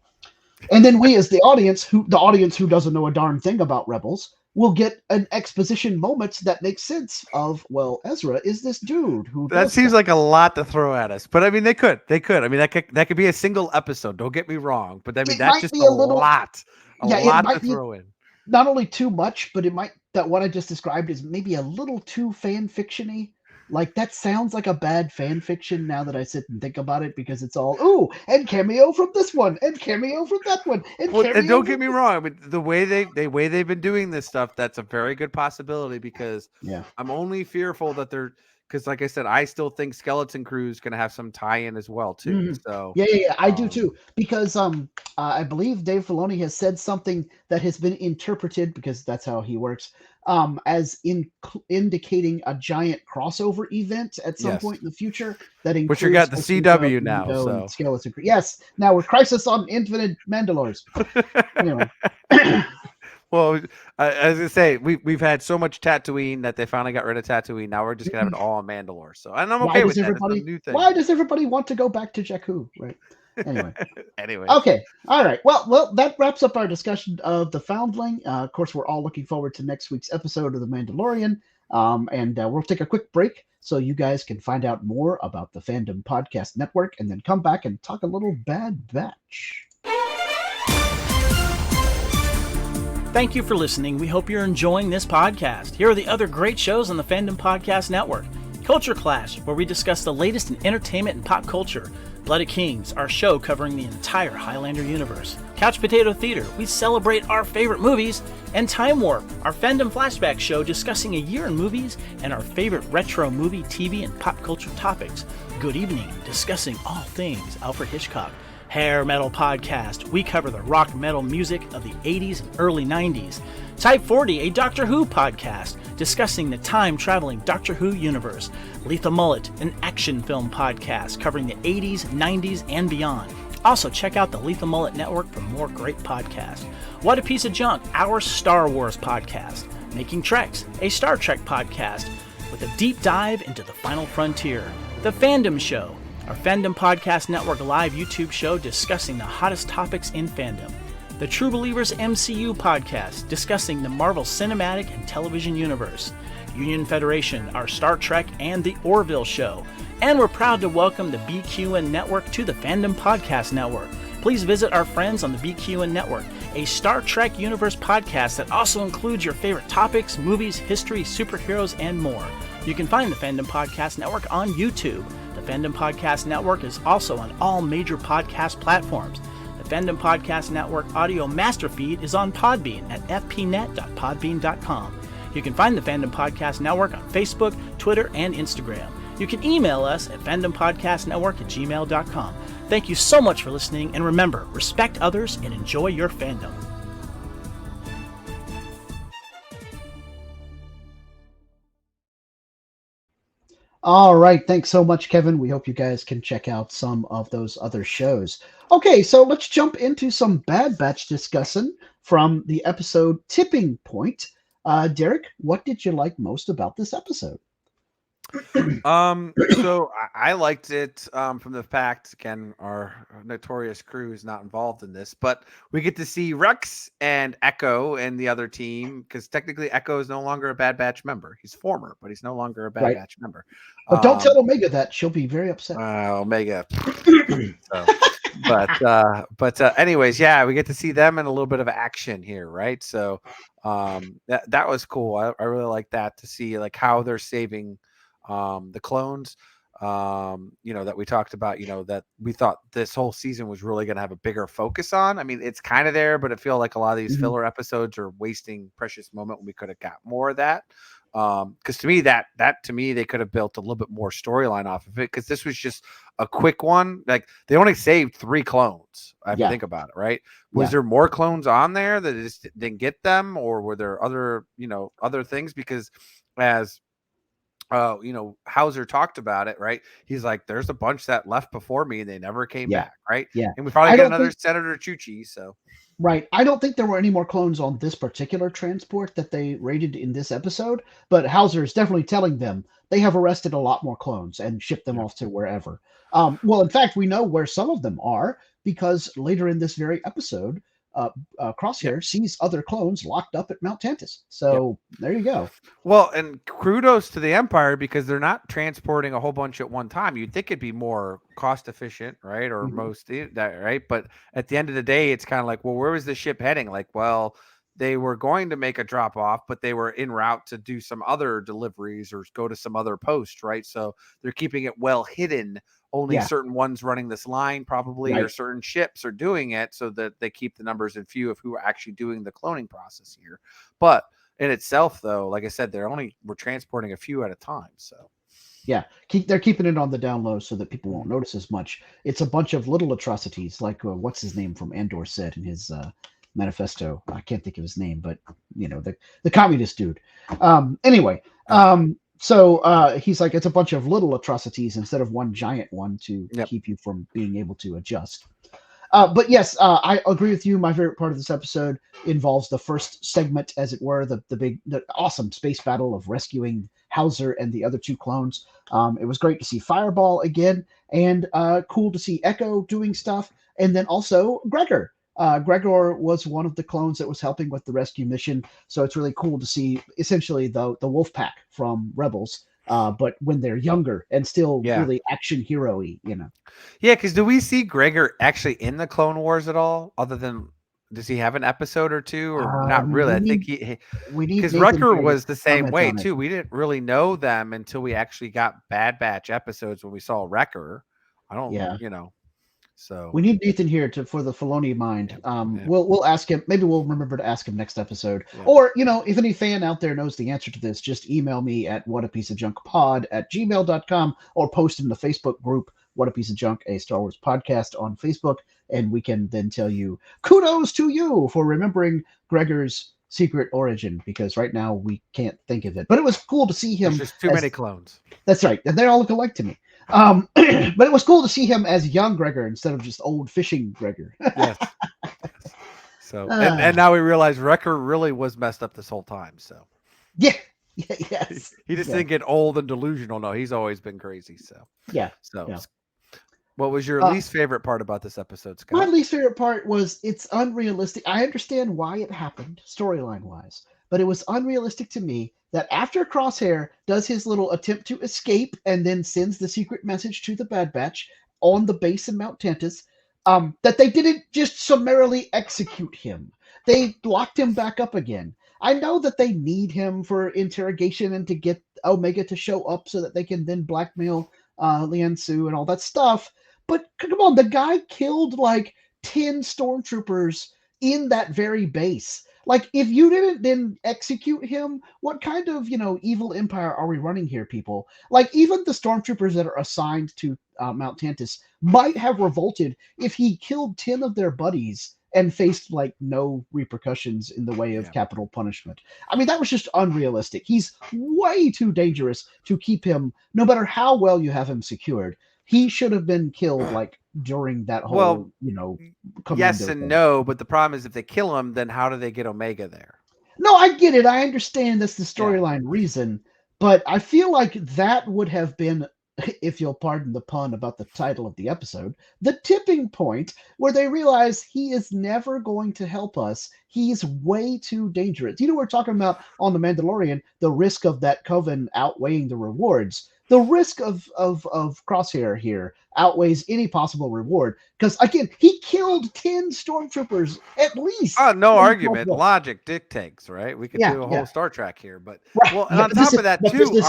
And then we, as the audience who doesn't know a darn thing about Rebels, we'll get an exposition moment that makes sense of, well, Ezra is this dude who That does seems stuff. like a lot to throw at us, but I mean, they could. I mean, that could be a single episode. Don't get me wrong, but I mean, It that's might just be a little, a yeah, it lot to might be throw in. not only too much, but it might, that what I just described is maybe a little too fan fictiony. Like that sounds like a bad fan fiction now that I sit and think about it, because it's all, ooh, and cameo from this one, and cameo from that one, and Well, and cameo don't from get me this. wrong, but the way they've been doing this stuff, that's a very good possibility, because Yeah. I'm only fearful that they're, because like I said, I still think Skeleton Crew's going to have some tie-in as well too. Mhm. So, Yeah, I do um, too. Because I believe Dave Filoni has said something that has been interpreted, because that's how he works, as indicating a giant crossover event at some yes, point in the future that but you includes got the Ahsoka, CW now, Mando, and so. Skeleton Crew. Yes, now we're Crisis on Infinite Mandalores. Anyway, Well, as I say, we've had so much Tatooine that they finally got rid of Tatooine. Now we're just gonna have it all on Mandalore. So, and I'm why okay does with that. It's a everybody new thing. why does everybody want to go back to Jakku? Right. Anyway. Anyways, Okay. All right. Well, that wraps up our discussion of the Foundling. Of course, we're all looking forward to next week's episode of The Mandalorian. And we'll take a quick break so you guys can find out more about the Fandom Podcast Network, and then come back and talk a little Bad Batch. Thank you for listening. We hope you're enjoying this podcast. Here are the other great shows on the Fandom Podcast Network. Culture Clash, where we discuss the latest in entertainment and pop culture. Blooded Kings, our show covering the entire Highlander universe. Couch Potato Theater, we celebrate our favorite movies. And Time Warp, our fandom flashback show discussing a year in movies and our favorite retro movie, TV, and pop culture topics. Good Evening, discussing all things Alfred Hitchcock. Hair Metal Podcast, we cover the rock metal music of the 80s and early 90s. Type 40, a Doctor Who podcast, discussing the time-traveling Doctor Who universe. Lethal Mullet, an action film podcast covering the 80s, 90s, and beyond. Also, check out the Lethal Mullet Network for more great podcasts. What a Piece of Junk, our Star Wars podcast. Making Treks, a Star Trek podcast with a deep dive into the final frontier. The Fandom Show, our Fandom Podcast Network live YouTube show discussing the hottest topics in fandom. The True Believers MCU podcast, discussing the Marvel Cinematic and Television Universe. Union Federation, our Star Trek and the Orville Show. And we're proud to welcome the BQN Network to the Fandom Podcast Network. Please visit our friends on the BQN Network, a Star Trek Universe podcast that also includes your favorite topics, movies, history, superheroes, and more. You can find the Fandom Podcast Network on YouTube. The Fandom Podcast Network is also on all major podcast platforms. The Fandom Podcast Network audio master feed is on Podbean at fpnet.podbean.com. You can find the Fandom Podcast Network on Facebook, Twitter, and Instagram. You can email us at fandompodcastnetwork@gmail.com. Thank you so much for listening, and remember, respect others and enjoy your fandom. All right. Thanks so much, Kevin. We hope you guys can check out some of those other shows. Okay, so let's jump into some Bad Batch discussion from the episode Tipping Point. Derek, what did you like most about this episode? So I liked it from the fact, again, our notorious crew is not involved in this, but we get to see Rex and Echo and the other team, because technically Echo is no longer a Bad Batch member. He's former, but he's no longer a Bad Right. Batch member. But don't tell Omega that. She'll be very upset. Omega. So, but anyways, yeah, we get to see them in a little bit of action here, right? So that was cool. I really like that, to see like how they're saving the clones, that we talked about, that we thought this whole season was really going to have a bigger focus on. I mean, it's kind of there, but I feel like a lot of these filler episodes are wasting precious moment when we could have got more of that. Because to me, they could have built a little bit more storyline off of it, because this was just a quick one. Like, they only saved 3 clones. I have to think about it, right? Was there more clones on there that just didn't get them, or were there other things? Because as Howzer talked about it, right? He's like, there's a bunch that left before me and they never came back, right? Yeah. And we probably get another Senator Chuchi, so. Right. I don't think there were any more clones on this particular transport that they raided in this episode, but Howzer is definitely telling them they have arrested a lot more clones and shipped them off to wherever. Well, in fact, we know where some of them are, because later in this very episode, Crosshair sees other clones locked up at Mount Tantus. So there you go. Well, and kudos to the Empire because they're not transporting a whole bunch at one time. You'd think it'd be more cost efficient, right? Or right? But at the end of the day, it's kind of like, well, where was the ship heading? Like, well, they were going to make a drop off, but they were en route to do some other deliveries or go to some other post, right? So they're keeping it well hidden. Only certain ones running this line probably, or certain ships are doing it so that they keep the numbers in view of who are actually doing the cloning process here. But in itself, though, like I said, we're transporting a few at a time. So they're keeping it on the down low so that people won't notice as much. It's a bunch of little atrocities, like what's his name from Andor said in his manifesto. I can't think of his name, but the communist dude. So he's like, it's a bunch of little atrocities instead of one giant one to keep you from being able to adjust. But yes, I agree with you. My favorite part of this episode involves the first segment, as it were, the awesome space battle of rescuing Howzer and the other two clones. It was great to see Fireball again, and cool to see Echo doing stuff, and then also Gregor. Gregor was one of the clones that was helping with the rescue mission, so it's really cool to see essentially the wolf pack from Rebels, but when they're younger and still really action hero-y, Yeah, because do we see Gregor actually in the Clone Wars at all? Other than, does he have an episode or two, or not really? I think because Wrecker was the same way too. We didn't really know them until we actually got Bad Batch episodes when we saw Wrecker. So we need Nathan here for the Filoni mind. We'll ask him. Maybe we'll remember to ask him next episode. Or if any fan out there knows the answer to this, just email me at whatapieceofjunkpod@gmail.com or post in the Facebook group What a Piece of Junk, a Star Wars podcast on Facebook, and we can then tell you kudos to you for remembering Gregor's secret origin, because right now we can't think of it. But it was cool to see him. There's just too many clones. That's right, and they all look alike to me. But it was cool to see him as young Gregor instead of just old fishing Gregor. Yes. So and now we realize Wrecker really was messed up this whole time. So yes. He just didn't get old and delusional. No, he's always been crazy. So what was your least favorite part about this episode, Scott? My least favorite part was it's unrealistic. I understand why it happened storyline wise, but it was unrealistic to me that after Crosshair does his little attempt to escape and then sends the secret message to the Bad Batch on the base in Mount Tantus, that they didn't just summarily execute him. They locked him back up again. I know that they need him for interrogation and to get Omega to show up so that they can then blackmail Lian Su and all that stuff. But come on, the guy killed like 10 stormtroopers in that very base. Like, if you didn't then execute him, what kind of, evil empire are we running here, people? Like, even the stormtroopers that are assigned to Mount Tantus might have revolted if he killed 10 of their buddies and faced, like, no repercussions in the way of capital punishment. I mean, that was just unrealistic. He's way too dangerous to keep him, no matter how well you have him secured. He should have been killed, like, during that whole, yes and thing. No, but the problem is if they kill him, then how do they get Omega there? No, I get it. I understand that's the storyline reason, but I feel like that would have been, if you'll pardon the pun about the title of the episode, the tipping point where they realize he is never going to help us. He's way too dangerous. We're talking about on The Mandalorian, the risk of that coven outweighing the rewards. The risk of Crosshair here outweighs any possible reward because, again, he killed 10 stormtroopers at least. Oh, no argument. Logic dictates, right? We could do a whole Star Trek here, but and on top of that too,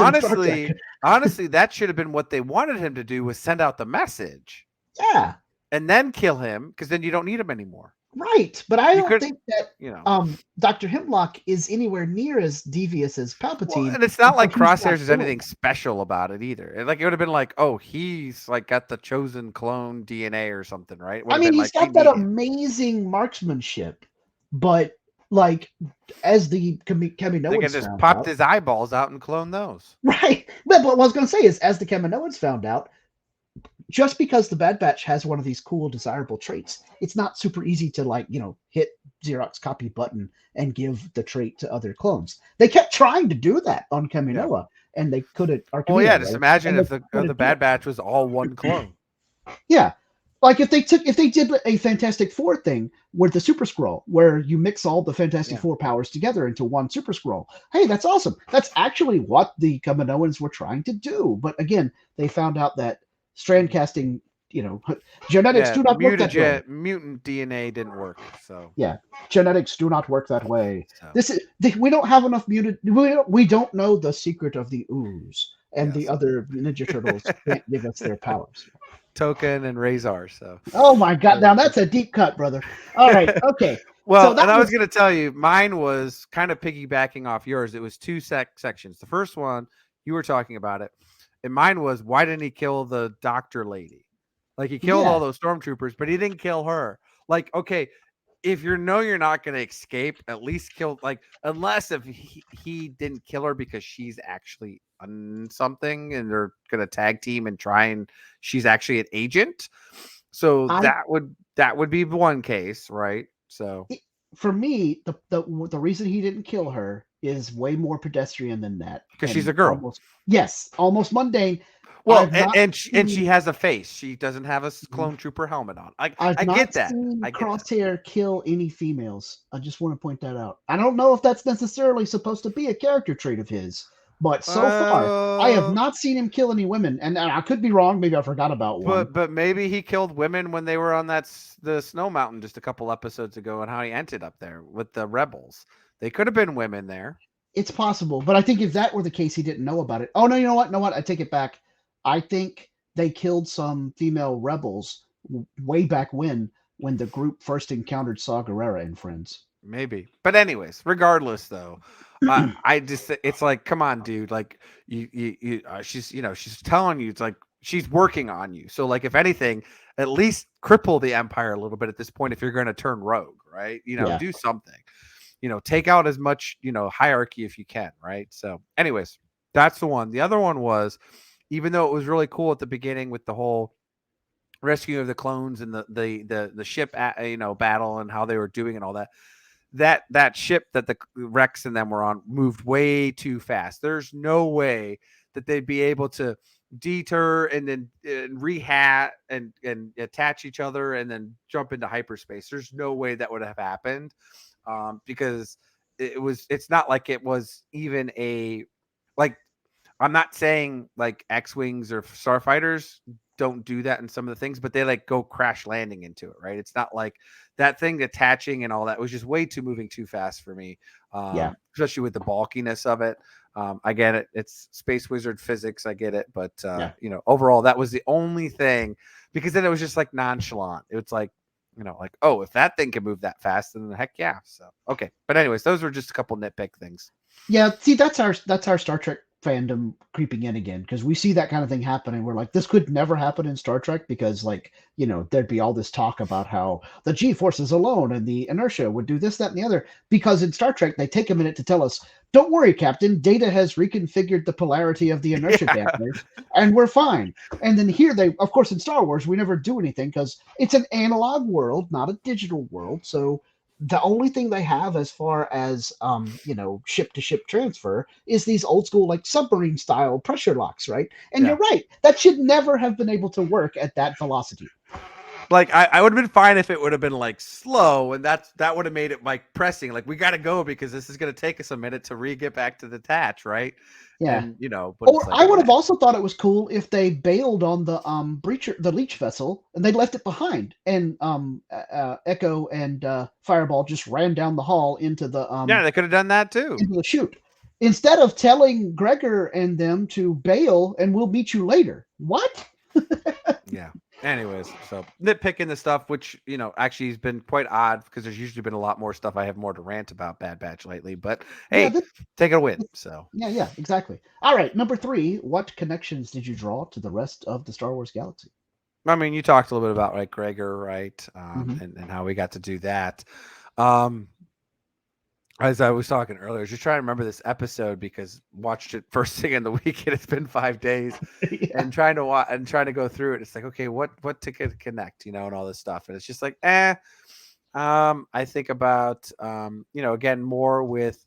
honestly, that should have been what they wanted him to do, was send out the message. Yeah, and then kill him, because then you don't need him anymore. Right, but I don't think that Dr. Hemlock is anywhere near as devious as Palpatine. Well, and it's not like Crosshairs is anything special about it either. It would have been like, oh, he's like got the chosen clone DNA or something, right? I mean, he's got that amazing marksmanship, but like as the Kaminoans, they can just pop his eyeballs out and clone those, right? But what I was going to say is, as the Kaminoans found out, just because the Bad Batch has one of these cool, desirable traits, it's not super easy to hit Xerox copy button and give the trait to other clones. They kept trying to do that on Kaminoa, and they couldn't. Just imagine if the Bad Batch was all one clone. Yeah, Like if they did a Fantastic Four thing with the Super Scroll, where you mix all the Fantastic Yeah. Four powers together into one Super Scroll. Hey, that's awesome. That's actually what the Kaminoans were trying to do. But again, they found out that strand casting, genetics Yeah, do not work that way. mutant DNA didn't work. So, Yeah, genetics do not work that way. so We don't have enough mutant. We don't know the secret of the ooze, and the yes, other Ninja Turtles can't give us their powers. Token and Razor. So, Oh my God! uh, Now that's a deep cut, brother. All right, okay. So well, that and I was was going to tell you, mine was kind of piggybacking off yours. It was two sections. The first one, you were talking about it, and mine was, why didn't he kill the doctor lady? Like, he killed all yeah. those stormtroopers, but he didn't kill her. Like, okay, if you know you're not going to escape, at least kill, like, unless if he didn't kill her because she's actually on something and they're going to tag team and try, and she's actually an agent. So I that would be one case, right? So it- for me, the reason he didn't kill her is way more pedestrian than that, because she's and a girl. almost mundane. Well, I've not and she seen has a face. She doesn't have a clone trooper helmet on. I've I get not that. seen I get that. Crosshair kill any females. I just want to point that out. I don't know if that's necessarily supposed to be a character trait of his, but so far I have Uh, not seen him kill any women. And I could be wrong. Maybe I forgot about one. but maybe he killed women when they were on the snow mountain just a couple episodes ago, and how he ended up there with the rebels. They could have been women there. It's possible, but I think if that were the case, he didn't know about it. Oh no, you know what? No, what? I take it back. I think they killed some female rebels way back when the group first encountered Saw Gerrera and friends. Maybe. But anyways, regardless though, I just, it's like, come on, dude. Like, she's, she's telling you, it's like she's working on you. So, like, if anything, at least cripple the empire a little bit at this point if you're going to turn rogue, right? Yeah. Do something. Take out as much, hierarchy if you can, right? So, anyways, that's the one. The other one was, even though it was really cool at the beginning with the whole rescue of the clones and the ship battle and how they were doing and all that ship that the Rex and them were on moved way too fast. There's no way that they'd be able to deter and then rehat and attach each other and then jump into hyperspace. There's no way that would have happened, because it's not like it was even a, like, I'm not saying like X-Wings or starfighters don't do that in some of the things, but they like go crash landing into it, right? It's not like that thing attaching and all that was just way too moving too fast for me, Yeah. especially with the bulkiness of it. I get it. It's Space Wizard physics. I get it. But, Yeah. overall, that was the only thing, because then it was just like nonchalant. It was like, like, oh, if that thing can move that fast, then heck yeah. So, okay. But anyways, those were just a couple nitpick things. Yeah, see, that's our Star Trek fandom creeping in again, because we see that kind of thing happening. We're like, this could never happen in Star Trek, because, like, there'd be all this talk about how the G forces alone and the inertia would do this, that, and the other. Because in Star Trek, they take a minute to tell us, "Don't worry, Captain. Data has reconfigured the polarity of the inertia Yeah. dampers, and we're fine." And then here, of course, in Star Wars, we never do anything because it's an analog world, not a digital world. So the only thing they have as far as ship to ship transfer is these old school, like, submarine style pressure locks, right? And Yeah. you're right, that should never have been able to work at that velocity. Like, I would have been fine if it would have been like slow, and that would have made it like pressing, like, we got to go because this is going to take us a minute to get back to the attach, right? Yeah. And but Or it's like, I would have also thought it was cool if they bailed on the the leech vessel, and they left it behind, and Echo and Fireball just ran down the hall into yeah, they could have done that too. the chute, instead of telling Gregor and them to bail and we'll meet you later. What? Yeah. Anyways, so nitpicking the stuff, which, actually has been quite odd, because there's usually been a lot more stuff I have more to rant about Bad Batch lately. But Yeah, hey, take it a win. So yeah, exactly. All right, number 3. What connections did you draw to the rest of the Star Wars galaxy? I mean, you talked a little bit about, like, Gregor, right? Mhm. And how we got to do that. As I was talking earlier, I was just trying to remember this episode because watched it first thing in the week, and it's been 5 days, Yeah. and trying to go through it. It's like, okay, what to connect, and all this stuff, and it's just like, I think about, again, more with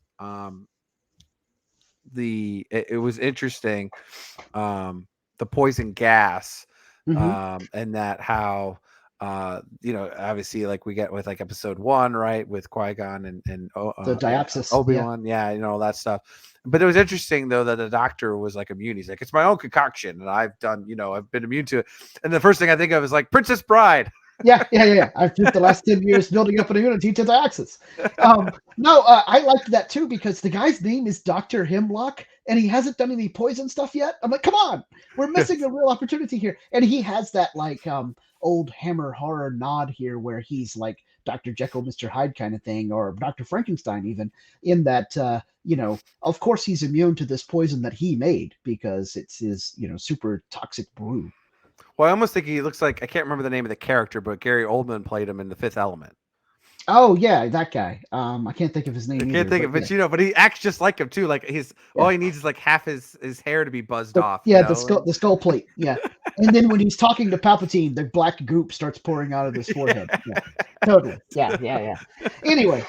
it was interesting, the poison gas, Mhm. and that how Obviously, like we get with like episode 1, right, with Qui-Gon and The Dioxis, Obi-Wan, all that stuff. But it was interesting though that the doctor was like immune. He's like, it's my own concoction, and I've been immune to it. And the first thing I think of is like Princess Bride. Yeah. I've spent the last 10 years building up an immunity to the Axis. I liked that too because the guy's name is Dr. Hemlock and he hasn't done any poison stuff yet. I'm like, come on, we're missing a real opportunity here. And he has that like old Hammer horror nod here where he's like Dr. Jekyll, Mr. Hyde kind of thing, or Dr. Frankenstein even, in that, of course he's immune to this poison that he made because it's his, super toxic brew. Well, I almost think he looks like, I can't remember the name of the character, but Gary Oldman played him in The Fifth Element. Oh yeah, that guy. I can't think of his name. I can't think of it, but he acts just like him too. Like all he needs is like half his hair to be buzzed off. Yeah, the skull plate. Yeah, and then when he's talking to Palpatine, the black goop starts pouring out of his forehead. Yeah, totally. Yeah. Anyway,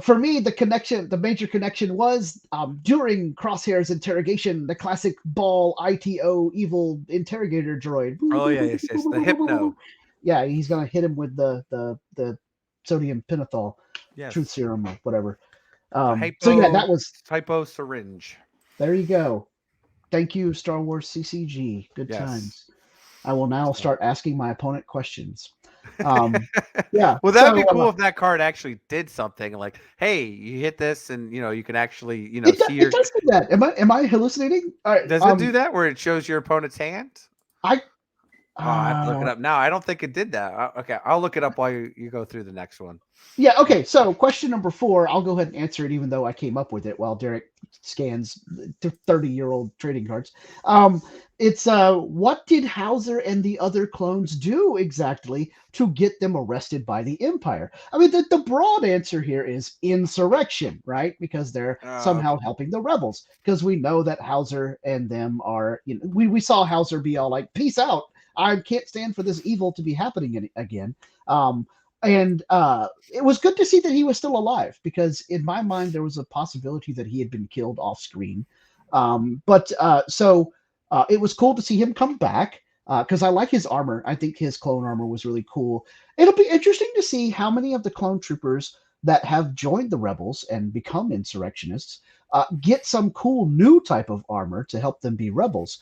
for me, the major connection was during Crosshair's interrogation, the classic ball ITO evil interrogator droid. Oh yeah, yes, the hypno. Yeah, he's gonna hit him with the sodium pentothal, truth serum or whatever. That was hypo syringe. There you go. Thank you, Star Wars CCG. Good times. I will now start asking my opponent questions. Yeah. Well, that'd be cool if that card actually did something like, hey, you hit this, and you can actually see your. It does do that. Am I hallucinating? Does it do that where it shows your opponent's hand? I have to look it up now. I don't think it did that. Okay, I'll look it up while you go through the next one. Yeah, okay. So question number 4, I'll go ahead and answer it even though I came up with it while Derrick scans 30-year-old trading cards. It's what did Howzer and the other clones do exactly to get them arrested by the Empire? I mean, the broad answer here is insurrection, right? Because they're somehow helping the rebels. Because we know that Howzer and them are, we saw Howzer be all like, peace out. I can't stand for this evil to be happening again. And it was good to see that he was still alive because in my mind, there was a possibility that he had been killed off screen. So it was cool to see him come back because I like his armor. I think his clone armor was really cool. It'll be interesting to see how many of the clone troopers that have joined the rebels and become insurrectionists get some cool new type of armor to help them be rebels.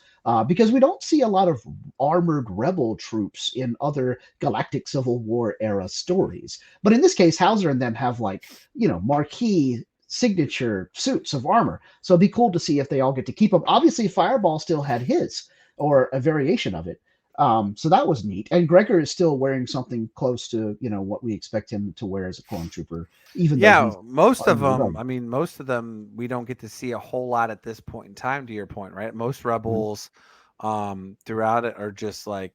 Because we don't see a lot of armored rebel troops in other Galactic Civil War era stories. But in this case, Howzer and them have marquee signature suits of armor. So it'd be cool to see if they all get to keep them. Obviously, Fireball still had his, or a variation of it. So that was neat. And Gregor is still wearing something close to, what we expect him to wear as a clone trooper. Even most of them, most of them, we don't get to see a whole lot at this point in time, to your point, right? Most rebels throughout it are just like,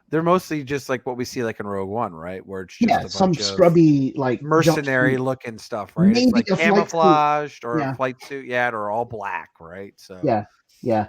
they're mostly just like what we see like in Rogue One, right? Where it's just some scrubby, like mercenary looking stuff, right? Maybe it's like camouflaged or a flight suit, or all black, right? So Yeah.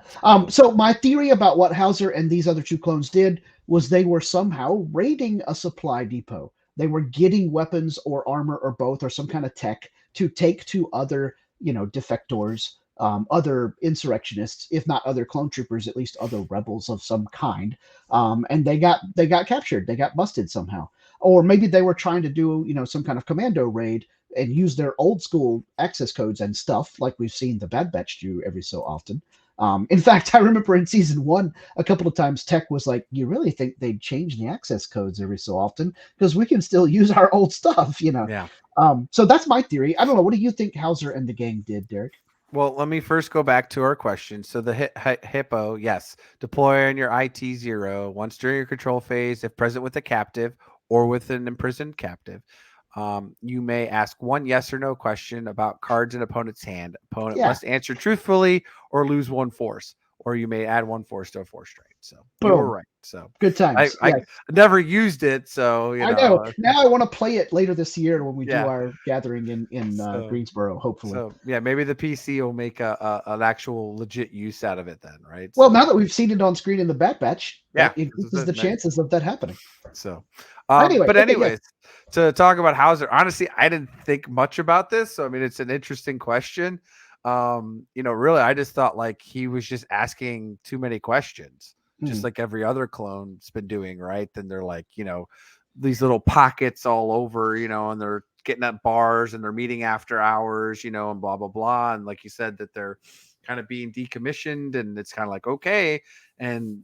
So my theory about what Howzer and these other 2 clones did was they were somehow raiding a supply depot. They were getting weapons or armor or both or some kind of tech to take to other, defectors, other insurrectionists, if not other clone troopers, at least other rebels of some kind. And they got captured. They got busted somehow. Or maybe they were trying to do, some kind of commando raid and use their old school access codes and stuff like we've seen the Bad Batch do every so often. In fact, I remember in season 1, a couple of times Tech was like, you really think they'd change the access codes every so often? Because we can still use our old stuff, Yeah. So that's my theory. I don't know. What do you think Howzer and the gang did, Derrick? Well, let me first go back to our question. So the hippo, yes, deploy on your IT-0 once during your control phase, if present with a captive or with an imprisoned captive. You may ask one yes or no question about cards in opponent's hand. Opponent must answer truthfully or lose 1 force, or you may add 1 force to a 4-strength. So you were right. So good times. I never used it, so I know. Now I want to play it later this year when we do our gathering in Greensboro. Hopefully. So maybe the PC will make an actual legit use out of it then, right? Well, now that we've seen it on screen in the Bad Batch, it increases the chances of that happening. So. Anyways, to talk about Howzer, honestly, I didn't think much about this. So, it's an interesting question. Really, I just thought like he was just asking too many questions. just Mhm. like every other clone's been doing, right? Then they're like, these little pockets all over, and they're getting at bars and they're meeting after hours, and blah blah blah. And like you said, that they're kind of being decommissioned, and it's kind of like okay, and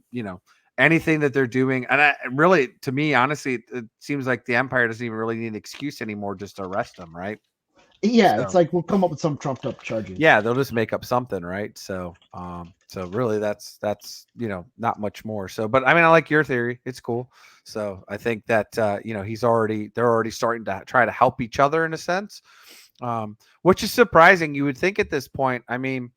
anything that they're doing, and really, to me, honestly, it seems like the Empire doesn't even really need an excuse anymore just to arrest them, right? Yeah, it's So like we'll come up with some trumped up charges. yeah, they'll just make up something, right? So really that's not much more. So, but I mean, I like your theory. It's cool. So I think that they're already starting to try to help each other in a sense, which is surprising. You would think at this point. I mean,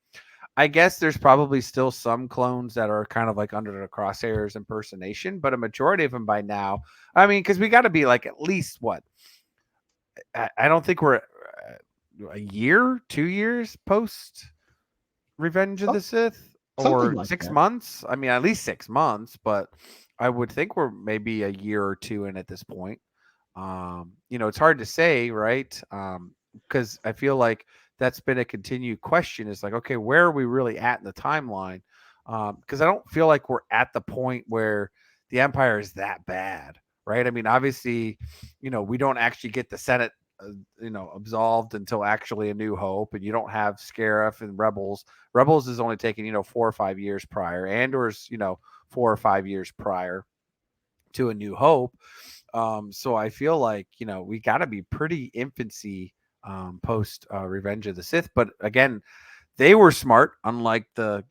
I guess there's probably still some clones that are kind of like under the crosshairs impersonation, but a majority of them by now. I mean, because we got to be like at least what I don't think we're a year, 2 years post Revenge of the Sith, Something or like 6 that. months. I mean, at least 6 months, but I would think we're maybe a year or two in at this point. It's hard to say, right? Because I feel like that's been a continued question. Is like, okay, where are we really at in the timeline? Because I don't feel like we're at the point where the Empire is that bad, right? I mean, obviously, we don't actually get the Senate, absolved until actually A New Hope, and you don't have Scarif and Rebels. Rebels is only taking 4 or 5 years prior. Andor's 4 or 5 years prior to A New Hope. So I feel like we got to be pretty infancy post Revenge of the Sith. But again, they were smart, unlike the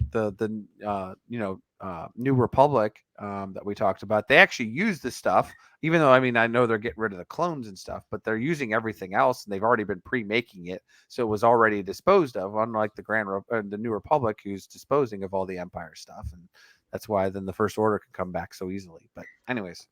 New Republic that we talked about. They actually used the stuff, even though I mean I know they're getting rid of the clones and stuff, but they're using everything else, and they've already been pre-making it, so it was already disposed of. Unlike the New Republic, who's disposing of all the Empire stuff, and that's why then the First Order can come back so easily. But anyways,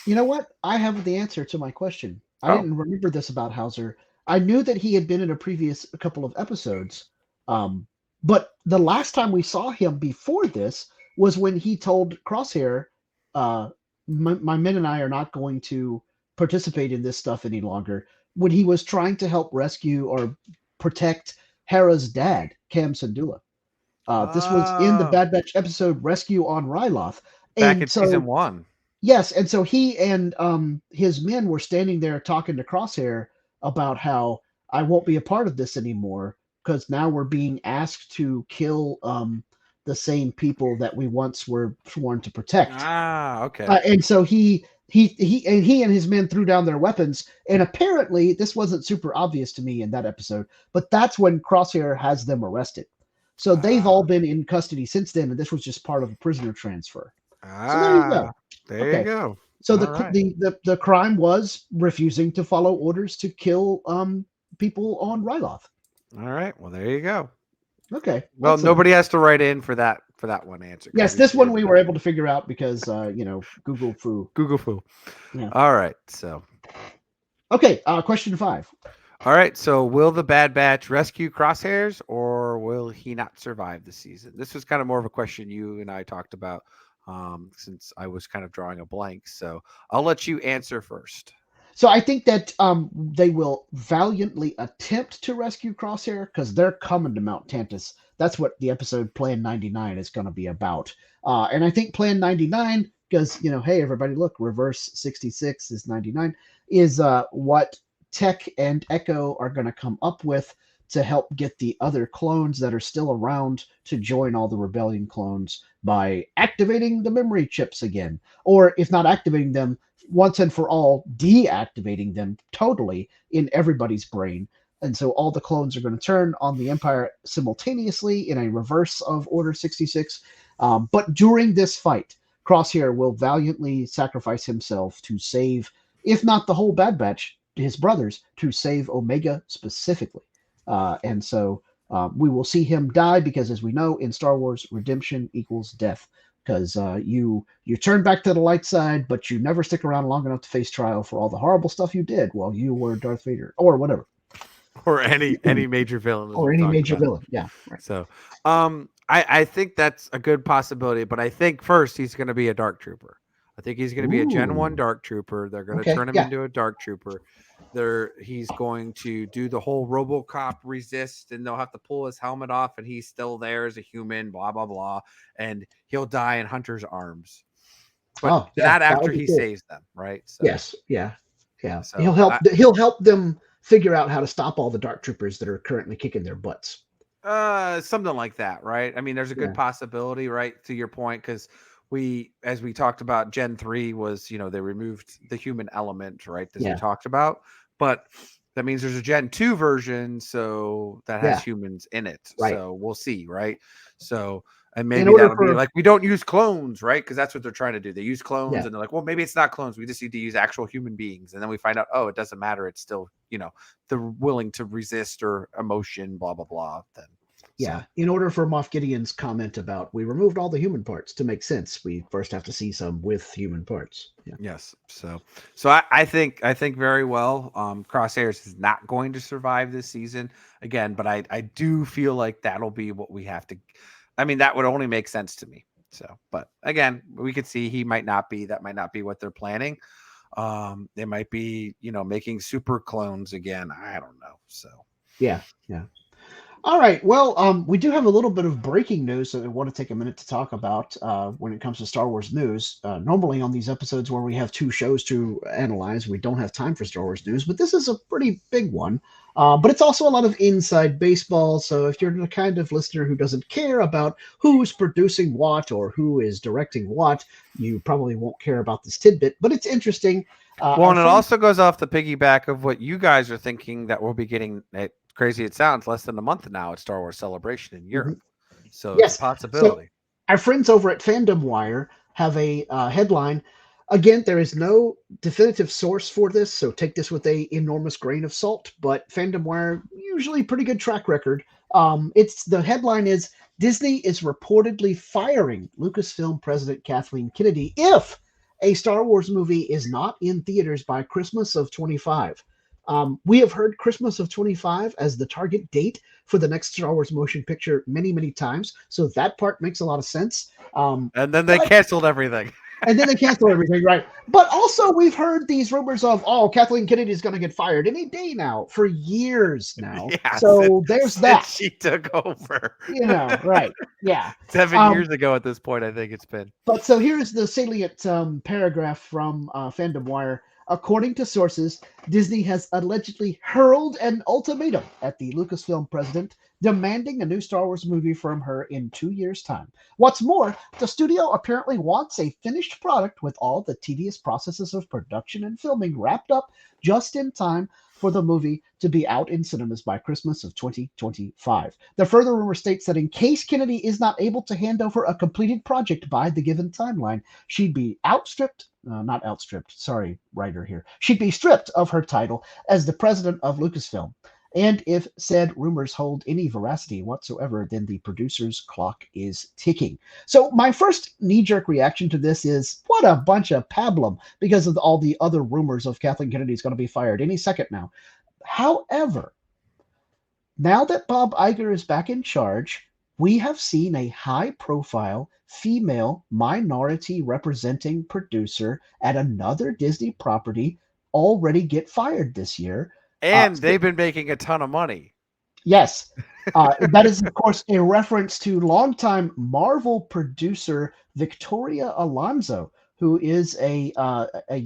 You know what? I have the answer to my question. I oh, didn't remember this about Hauser. I knew that he had been in a couple of episodes, um, but the last time we saw him before this was when he told Crosshair, uh, my men and I are not going to participate in this stuff any longer." When he was trying to help rescue or protect Hera's dad, Cam Syndulla. This was in the oh, Bad Batch episode "Rescue on Ryloth," back and in season so. 1. Yes, and so he and his men were standing there talking to Crosshair about how I won't be a part of this anymore because now we're being asked to kill the same people that we once were sworn to protect. Ah, okay. And so he and his men threw down their weapons, and apparently this wasn't super obvious to me in that episode, but that's when Crosshair has them arrested. So they've all Ah, been in custody since then, and this was just part of a prisoner transfer. So there you ah, go. there you Okay. go. So All right. the crime was refusing to follow orders to kill people on Ryloth. All right. Well, there you go. Okay, Well, excellent. nobody has to write in for that one answer because Yes, we this should be one able we to were know. able to figure out because Google foo. Google foo. Yeah. All right. So, Okay. Question 5. all right. So, will the Bad Batch rescue Crosshairs, or will he not survive the season? This was kind of more of a question you and I talked about, since I was kind of drawing a blank. So, I'll let you answer first. So I think that they will valiantly attempt to rescue Crosshair because they're coming to Mount Tantus. That's what the episode Plan 99 is going to be about. And I think Plan 99, because, hey, everybody, look, reverse 66 is 99, is what Tech and Echo are going to come up with to help get the other clones that are still around to join all the rebellion clones by activating the memory chips again. Or if not activating them, once and for all deactivating them totally in everybody's brain. And so all the clones are going to turn on the Empire simultaneously in a reverse of Order 66. But during this fight, Crosshair will valiantly sacrifice himself to save, if not the whole Bad Batch, his brothers, to save Omega specifically. And so we will see him die because, as we know, in Star Wars, redemption equals death. Because you turn back to the light side, but you never stick around long enough to face trial for all the horrible stuff you did while you were Darth Vader or whatever, Or any major villain as or we've any talked major about. villain. Yeah, right. So, I think that's a good possibility, but I think first he's going to be a dark trooper. I think he's going to be a Gen 1 Ooh. Dark Trooper. They're going to Okay. turn him Yeah. into a Dark Trooper. He's going to do the whole RoboCop resist, and they'll have to pull his helmet off, and he's still there as a human, blah, blah, blah. And he'll die in Hunter's arms. But Oh, yeah. not That after would be he cool. saves them, right? So, Yes. Yeah. Yeah. So He'll help them figure out how to stop all the Dark Troopers that are currently kicking their butts. Something like that, right? I mean, there's a good possibility, right? To your point, because as we talked about, Gen 3 was, they removed the human element, right? As we talked about, but that means there's a Gen 2 version, so that has humans in it. Right. So we'll see, right? So, and maybe that'll be like, we don't use clones, right? Because that's what they're trying to do. They use clones, and they're like, well, maybe it's not clones. We just need to use actual human beings. And then we find out, oh, it doesn't matter. It's still, they're willing to resist or emotion, blah, blah, blah. Then. Yeah. In order for Moff Gideon's comment about we removed all the human parts to make sense, we first have to see some with human parts. Yeah. Yes. So I think very well. Crosshairs is not going to survive this season again, but I do feel like that'll be what we have to. I mean, that would only make sense to me. So, but again, we could see he might not be. That might not be what they're planning. They might be, making super clones again. I don't know. So yeah. All right. Well, we do have a little bit of breaking news that I want to take a minute to talk about when it comes to Star Wars news. Normally on these episodes where we have two shows to analyze, we don't have time for Star Wars news, but this is a pretty big one. But it's also a lot of inside baseball. So if you're the kind of listener who doesn't care about who's producing what or who is directing what, you probably won't care about this tidbit, but it's interesting. And it also goes off the piggyback of what you guys are thinking that we'll be getting crazy it sounds, less than a month now at Star Wars Celebration in Europe. Mm-hmm. So it's a possibility. So our friends over at Fandom Wire have a headline. Again, there is no definitive source for this, so take this with a enormous grain of salt, but Fandom Wire, usually pretty good track record. The headline is, Disney is reportedly firing Lucasfilm president Kathleen Kennedy if a Star Wars movie is not in theaters by Christmas of 25. We have heard Christmas of 25 as the target date for the next Star Wars motion picture many, many times. So that part makes a lot of sense. And then they canceled everything. Right? But also we've heard these rumors of, Kathleen Kennedy is going to get fired any day now for years now. Yeah, so there's that. She took over. Right. Yeah. 7 years ago at this point, I think it's been. But so here's the salient paragraph from Fandom Wire. According to sources, Disney has allegedly hurled an ultimatum at the Lucasfilm president, demanding a new Star Wars movie from her in 2 years' time. What's more, the studio apparently wants a finished product with all the tedious processes of production and filming wrapped up just in time for the movie to be out in cinemas by Christmas of 2025. The further rumor states that in case Kennedy is not able to hand over a completed project by the given timeline, she'd be she'd be stripped of her title as the president of Lucasfilm. And if said rumors hold any veracity whatsoever, then the producer's clock is ticking. So my first knee-jerk reaction to this is, what a bunch of pablum, because of all the other rumors of Kathleen Kennedy is going to be fired any second now. However, now that Bob Iger is back in charge, we have seen a high-profile female minority representing producer at another Disney property already get fired this year. And they've been making a ton of money. Yes. That is, of course, a reference to longtime Marvel producer Victoria Alonso, who is a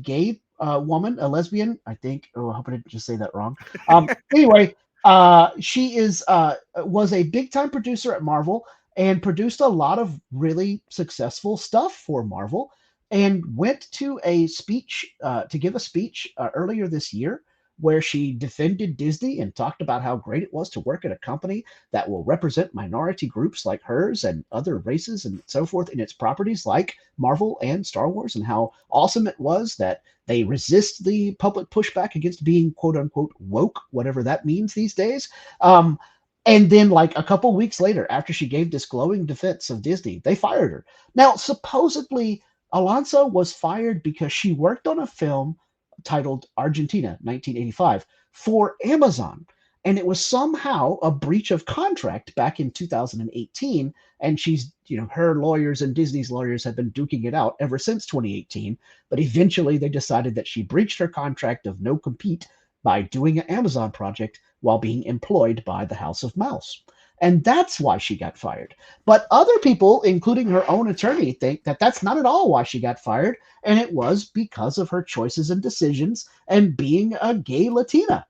gay woman, a lesbian, I think. Oh, I hope I didn't just say that wrong. Anyway, she was a big-time producer at Marvel and produced a lot of really successful stuff for Marvel, and went to give a speech earlier this year where she defended Disney and talked about how great it was to work at a company that will represent minority groups like hers and other races and so forth in its properties like Marvel and Star Wars, and how awesome it was that they resist the public pushback against being quote unquote woke, whatever that means these days. And then like a couple weeks later, after she gave this glowing defense of Disney, they fired her. Now, supposedly Alonso was fired because she worked on a film titled Argentina 1985 for Amazon. and it was somehow a breach of contract back in 2018. And she's, her lawyers and Disney's lawyers have been duking it out ever since 2018. But eventually they decided that she breached her contract of no compete by doing an Amazon project while being employed by the House of Mouse. And that's why she got fired. But other people, including her own attorney, think that that's not at all why she got fired. And it was because of her choices and decisions and being a gay Latina.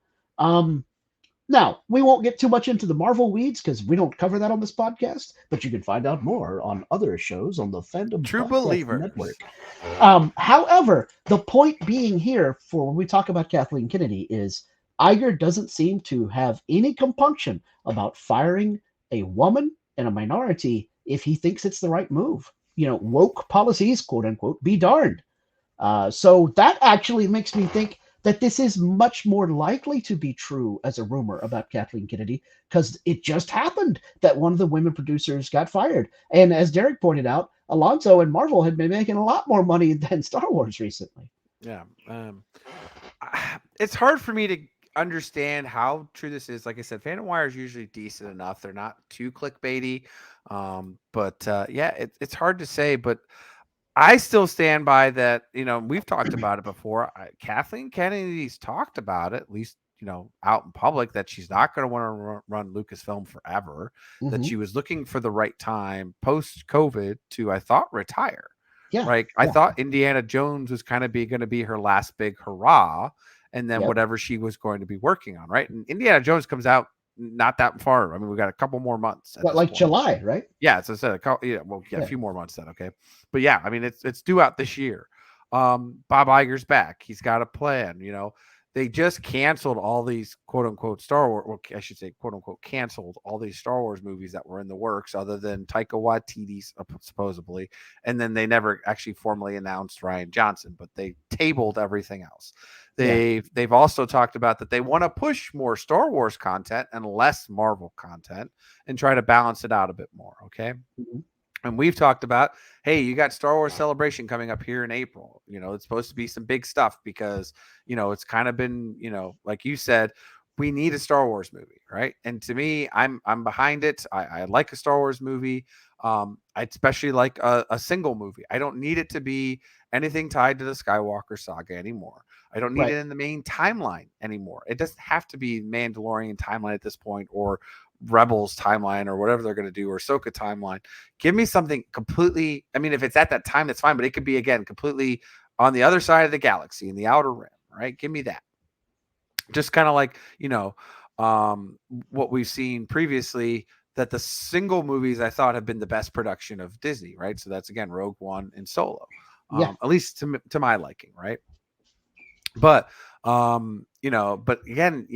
Now, we won't get too much into the Marvel weeds because we don't cover that on this podcast, but you can find out more on other shows on the Fandom True Podcast believers. Network. However, the point being here for when we talk about Kathleen Kennedy is Iger doesn't seem to have any compunction about firing a woman and a minority if he thinks it's the right move. Woke policies, quote unquote, be darned. So that actually makes me think that this is much more likely to be true as a rumor about Kathleen Kennedy, because it just happened that one of the women producers got fired. And as Derrick pointed out, Alonso and Marvel had been making a lot more money than Star Wars recently. Yeah. It's hard for me to understand how true this is. Like I said, Phantom Wire is usually decent enough. They're not too clickbaity. It's hard to say, but I still stand by that. We've talked about it before. Kathleen Kennedy's talked about it, at least, out in public, that she's not going to want to run Lucasfilm forever, that she was looking for the right time post-COVID to, I thought, retire. Yeah. Right. I thought Indiana Jones was kind of going to be her last big hurrah, and then whatever she was going to be working on. Right. And Indiana Jones comes out not that far. I mean, we've got a couple more months. Like July, right? Yeah, it's a few more months then. Okay, but yeah, I mean, it's due out this year. Bob Iger's back. He's got a plan. They just canceled all these quote unquote Star Wars, or I should say quote unquote canceled all these Star Wars movies that were in the works, other than Taika Waititi supposedly, and then they never actually formally announced Rian Johnson, but they tabled everything else. They've also talked about that they want to push more Star Wars content and less Marvel content and try to balance it out a bit more. Okay. Mm-hmm. And we've talked about, hey, you got Star Wars Celebration coming up here in April. It's supposed to be some big stuff because, it's kind of been, like you said, we need a Star Wars movie, right? And to me, I'm behind it. I like a Star Wars movie. I especially like a single movie. I don't need it to be anything tied to the Skywalker saga anymore. I don't need it in the main timeline anymore. It doesn't have to be Mandalorian timeline at this point, or Rebels timeline, or whatever they're going to do, or Ahsoka timeline. Give me something completely. I mean, if it's at that time, that's fine, but it could be, again, completely on the other side of the galaxy in the Outer Rim, right? Give me that. Just kind of like, what we've seen previously, that the single movies I thought have been the best production of Disney, right? So that's, again, Rogue One and Solo, at least to my liking, right? But, but again,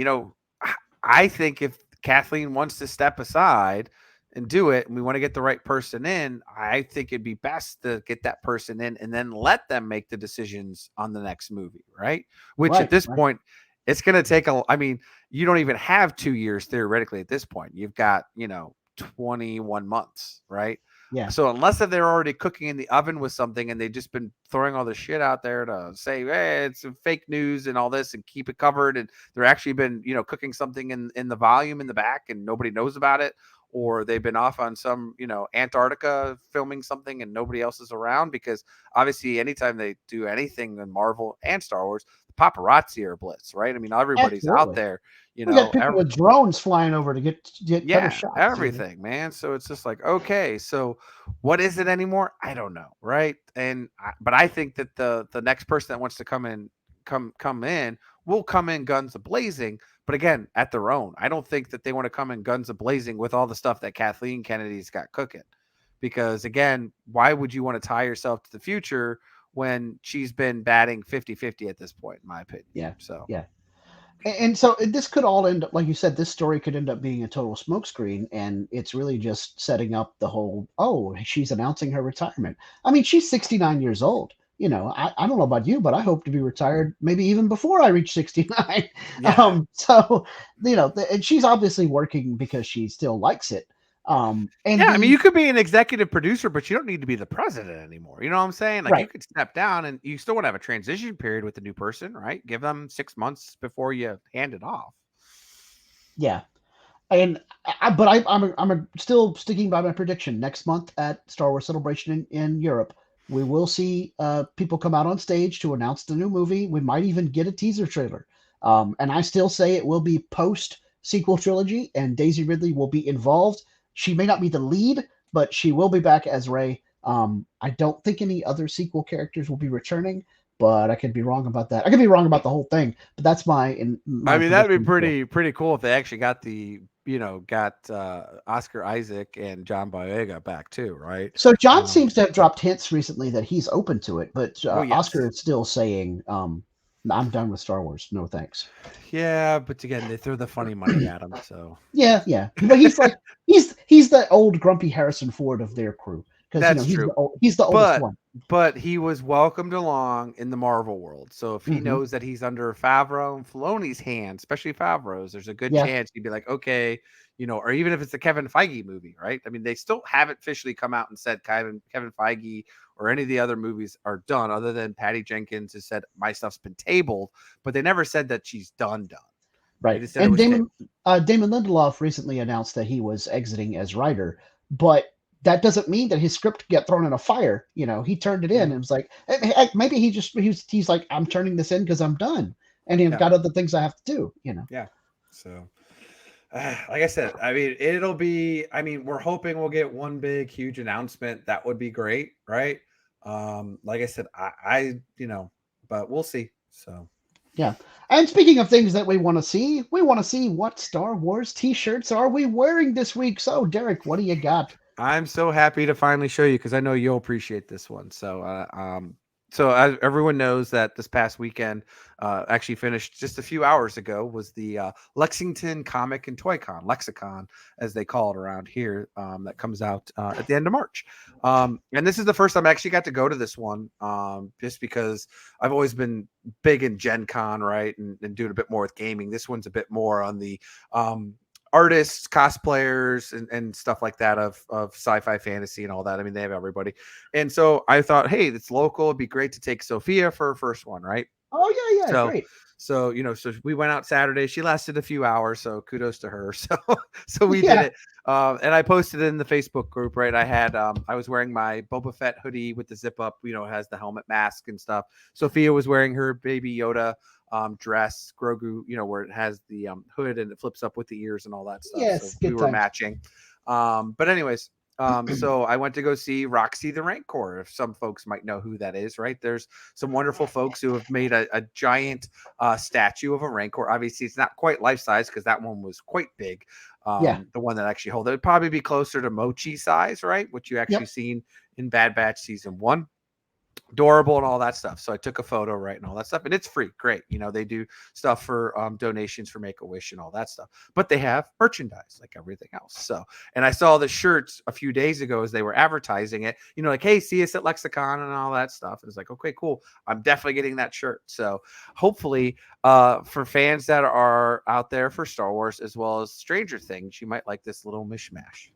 I think if Kathleen wants to step aside and do it, and we want to get the right person in, I think it'd be best to get that person in and then let them make the decisions on the next movie, right? Which at this point, it's going to take you don't even have 2 years theoretically at this point. You've got, 21 months, right? Yeah. So unless if they're already cooking in the oven with something and they've just been throwing all the shit out there to say, hey, it's fake news and all this and keep it covered, and they're actually been, cooking something in the volume in the back and nobody knows about it, or they've been off on some, Antarctica filming something and nobody else is around, because obviously anytime they do anything in Marvel and Star Wars, the paparazzi are blitz, right? I mean, everybody's out there. We got people with drones flying over to get better shots. Everything, man. So it's just like, okay, so what is it anymore? I don't know, right? But I think that the next person that wants to come in will come in guns a-blazing, but again, at their own. I don't think that they want to come in guns a-blazing with all the stuff that Kathleen Kennedy's got cooking, because again, why would you want to tie yourself to the future when she's been batting 50-50 at this point, in my opinion? Yeah. And so this could all end up, like you said, this story could end up being a total smokescreen, and it's really just setting up the whole, she's announcing her retirement. I mean, she's 69 years old. I don't know about you, but I hope to be retired maybe even before I reach 69. Yeah. And she's obviously working because she still likes it. You could be an executive producer, but you don't need to be the president anymore. You know what I'm saying? Like, you could step down, and you still want to have a transition period with the new person, right? Give them 6 months before you hand it off. Yeah. And I'm still sticking by my prediction. Next month at Star Wars Celebration in Europe, we will see people come out on stage to announce the new movie. We might even get a teaser trailer. And I still say it will be post sequel trilogy, and Daisy Ridley will be involved. She may not be the lead, but she will be back as Rey. I don't think any other sequel characters will be returning, but I could be wrong about that. I could be wrong about the whole thing, but that's I my mean, that'd be prediction. pretty cool if they actually got Oscar Isaac and John Boyega back too, right? So John Um, seems to have dropped hints recently that he's open to it, but well, Oscar yes, is still saying, "I'm done with Star Wars. No thanks." yeah, but again, they threw the funny money at him, so Yeah, yeah, but he's like he's the old grumpy Harrison Ford of their crew because that's true. he's the oldest But one. but he was welcomed along in the Marvel world. So if he Hmm. knows that he's under Favreau and Filoni's hand, especially Favreau's, there's a good Yeah, chance he'd be like, okay, or even if it's the Kevin Feige movie, right? I mean, they still haven't officially come out and said Kevin Feige or any of the other movies are done, other than Patty Jenkins has said my stuff's been tabled, but they never said that she's done. They right. just said it And was tabled. Damon Lindelof recently announced that he was exiting as writer, but that doesn't mean that his script get thrown in a fire. He turned it in and Mhm. was like, maybe he's like, I'm turning this in because I'm done, and he's Yeah, got other things I have to do. yeah. So like I said, I mean, it'll be. I mean, we're hoping we'll get one big, huge announcement. That would be great, right? Like I said, but we'll see. So Yeah. And speaking of things that we want to see what Star Wars t-shirts are we wearing this week. So, Derek, what do you got? I'm so happy to finally show you because I know you'll appreciate this one. So as everyone knows that this past weekend, actually finished just a few hours ago, was the Lexington Comic and Toy Con, Lexicon, as they call it around here, that comes out at the end of March. And this is the first time I actually got to go to this one, just because I've always been big in Gen Con, right, and doing a bit more with gaming. This one's a bit more on the artists, cosplayers, and stuff like that of sci-fi, fantasy, and all that. I mean, they have everybody. And so I thought, hey, it's local. It'd be great to take Sophia for her first one, right? Oh yeah, yeah, So, great. so we went out Saturday. She lasted a few hours, so kudos to her. So we did Yeah. it. And I posted it in the Facebook group, right? I was wearing my Boba Fett hoodie with the zip up, it has the helmet, mask, and stuff. Sophia was wearing her Baby Yoda dress, Grogu, where it has the hood and it flips up with the ears and all that stuff. So Yes, we good were times. matching. But anyways, so I went to go see Roxy the Rancor. If some folks might know who that is, right? There's some wonderful folks who have made a giant statue of a Rancor. Obviously, it's not quite life size because that one was quite big. Yeah. The one that actually holds it would probably be closer to Mochi size, right? Which you actually Yep. seen in Bad Batch season 1. Adorable and all that stuff. So I took a photo, right, and all that stuff, and it's free. Great. They do stuff for donations for Make-A-Wish and all that stuff, but they have merchandise like everything else. So, and I saw the shirts a few days ago as they were advertising it, like, hey, see us at Lexicon and all that stuff. And it's like, okay, cool, I'm definitely getting that shirt. So hopefully for fans that are out there for Star Wars as well as Stranger Things, you might like this little mishmash.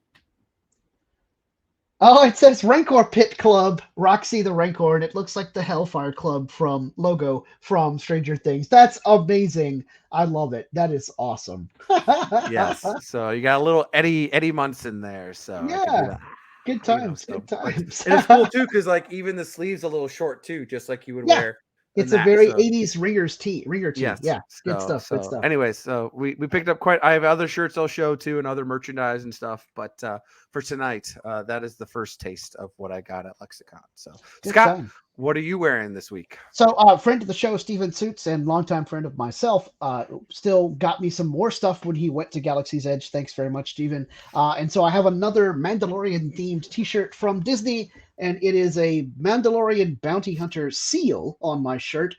Oh, it says Rancor Pit Club, Roxy the Rancor, and it looks like the Hellfire Club logo from Stranger Things. That's amazing. I love it. That is awesome. Yes. So you got a little Eddie Munson there. So I could do Yeah. that. Good times. So, Good times. and it's cool too, because like even the sleeves a little short too, just like you would Yeah. wear in It's a that. very So 80s ringer tee. yes. Yeah. Good So stuff. Good stuff. anyways, so we picked up I have other shirts I'll show too and other merchandise and stuff. But for tonight, that is the first taste of what I got at Lexicon. So Good Scott, time. what are you wearing this week? So, friend of the show, Steven Suits, and longtime friend of myself, still got me some more stuff when he went to Galaxy's Edge. Thanks very much, Steven. And so I have another Mandalorian themed T-shirt from Disney, and it is a Mandalorian bounty hunter seal on my shirt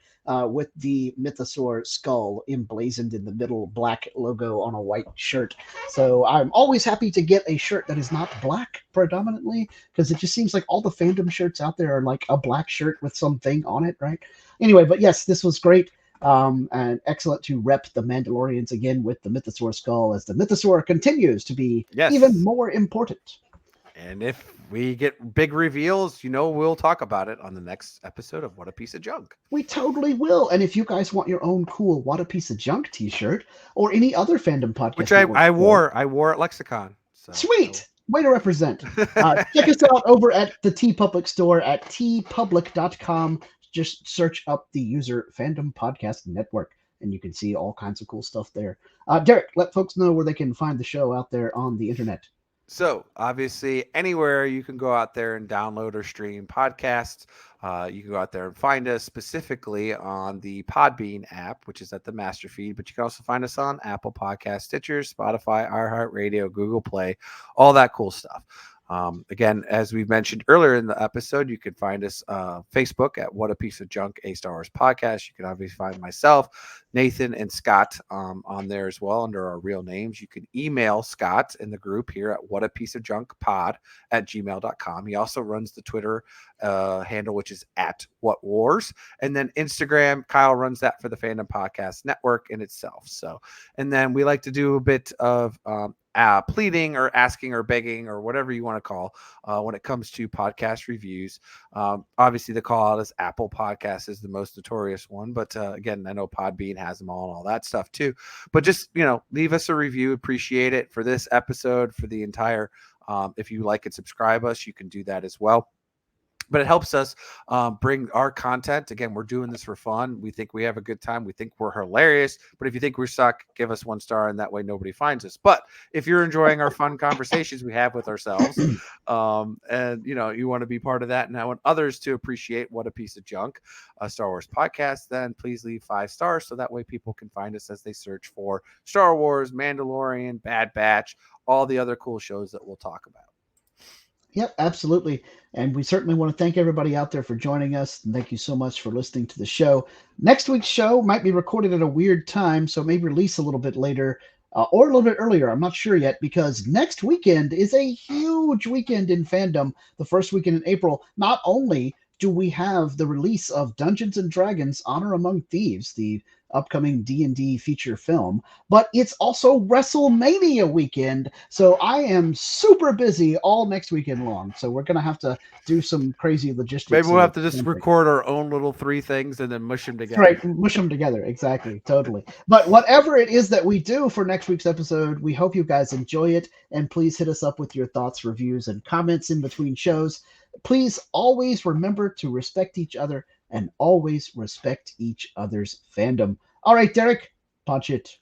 with the Mythosaur skull emblazoned in the middle, black logo on a white shirt. So I'm always happy to get a shirt that is not black predominantly, because it just seems like all the fandom shirts out there are like a black shirt with something on it, right? Anyway, but yes, this was great. And excellent to rep the Mandalorians again with the Mythosaur skull as the Mythosaur continues to be Yes. even more important. And if we get big reveals, we'll talk about it on the next episode of What a Piece of Junk. We totally will. And if you guys want your own cool What a Piece of Junk t-shirt or any other Fandom Podcast Which Network I show, wore at Lexicon. So sweet. Way to represent. Check us out over at the TeePublic store at tpublic.com. Just search up the user Fandom Podcast Network, and you can see all kinds of cool stuff there. Derrick, let folks know where they can find the show out there on the internet. So obviously, anywhere you can go out there and download or stream podcasts. You can go out there and find us specifically on the Podbean app, which is at the master feed, but you can also find us on Apple Podcasts, Stitcher, Spotify, iHeartRadio, Google Play, all that cool stuff. Again, as we mentioned earlier in the episode, you can find us Facebook at What a Piece of Junk, a Star Wars podcast. You can obviously find myself, Nathan, and Scott on there as well under our real names. You can email Scott in the group here at whatapieceofjunkpod@gmail.com. He also runs the Twitter handle, which is at What Wars, and then Instagram. Kyle runs that for the Fandom Podcast Network in itself. So, and then we like to do a bit of pleading or asking or begging or whatever you want to call when it comes to podcast reviews. Obviously, the call out is Apple Podcasts is the most notorious one, but again, I know Podbean has them all and all that stuff too. But just leave us a review. Appreciate it for this episode, for the entire. If you like and subscribe us, you can do that as well. But it helps us bring our content. Again, we're doing this for fun. We think we have a good time. We think we're hilarious. But if you think we suck, give us 1 star, and that way nobody finds us. But if you're enjoying our fun conversations we have with ourselves, and you want to be part of that, and I want others to appreciate What a Piece of Junk, a Star Wars podcast, then please leave 5 stars so that way people can find us as they search for Star Wars, Mandalorian, Bad Batch, all the other cool shows that we'll talk about. Yep, absolutely. And we certainly want to thank everybody out there for joining us. And thank you so much for listening to the show. Next week's show might be recorded at a weird time, so it may release a little bit later or a little bit earlier. I'm not sure yet, because next weekend is a huge weekend in fandom, the first weekend in April. Not only do we have the release of Dungeons & Dragons Honor Among Thieves, the upcoming D&D feature film, but it's also WrestleMania weekend, so I am super busy all next weekend long, so we're gonna have to do some crazy logistics. Maybe we'll have to just record our own little 3 things and then mush them together. Right, mush them together, exactly, totally. But whatever it is that we do for next week's episode, we hope you guys enjoy it, and please hit us up with your thoughts, reviews, and comments in between shows. Please always remember to respect each other and always respect each other's fandom. All right, Derrick, punch it.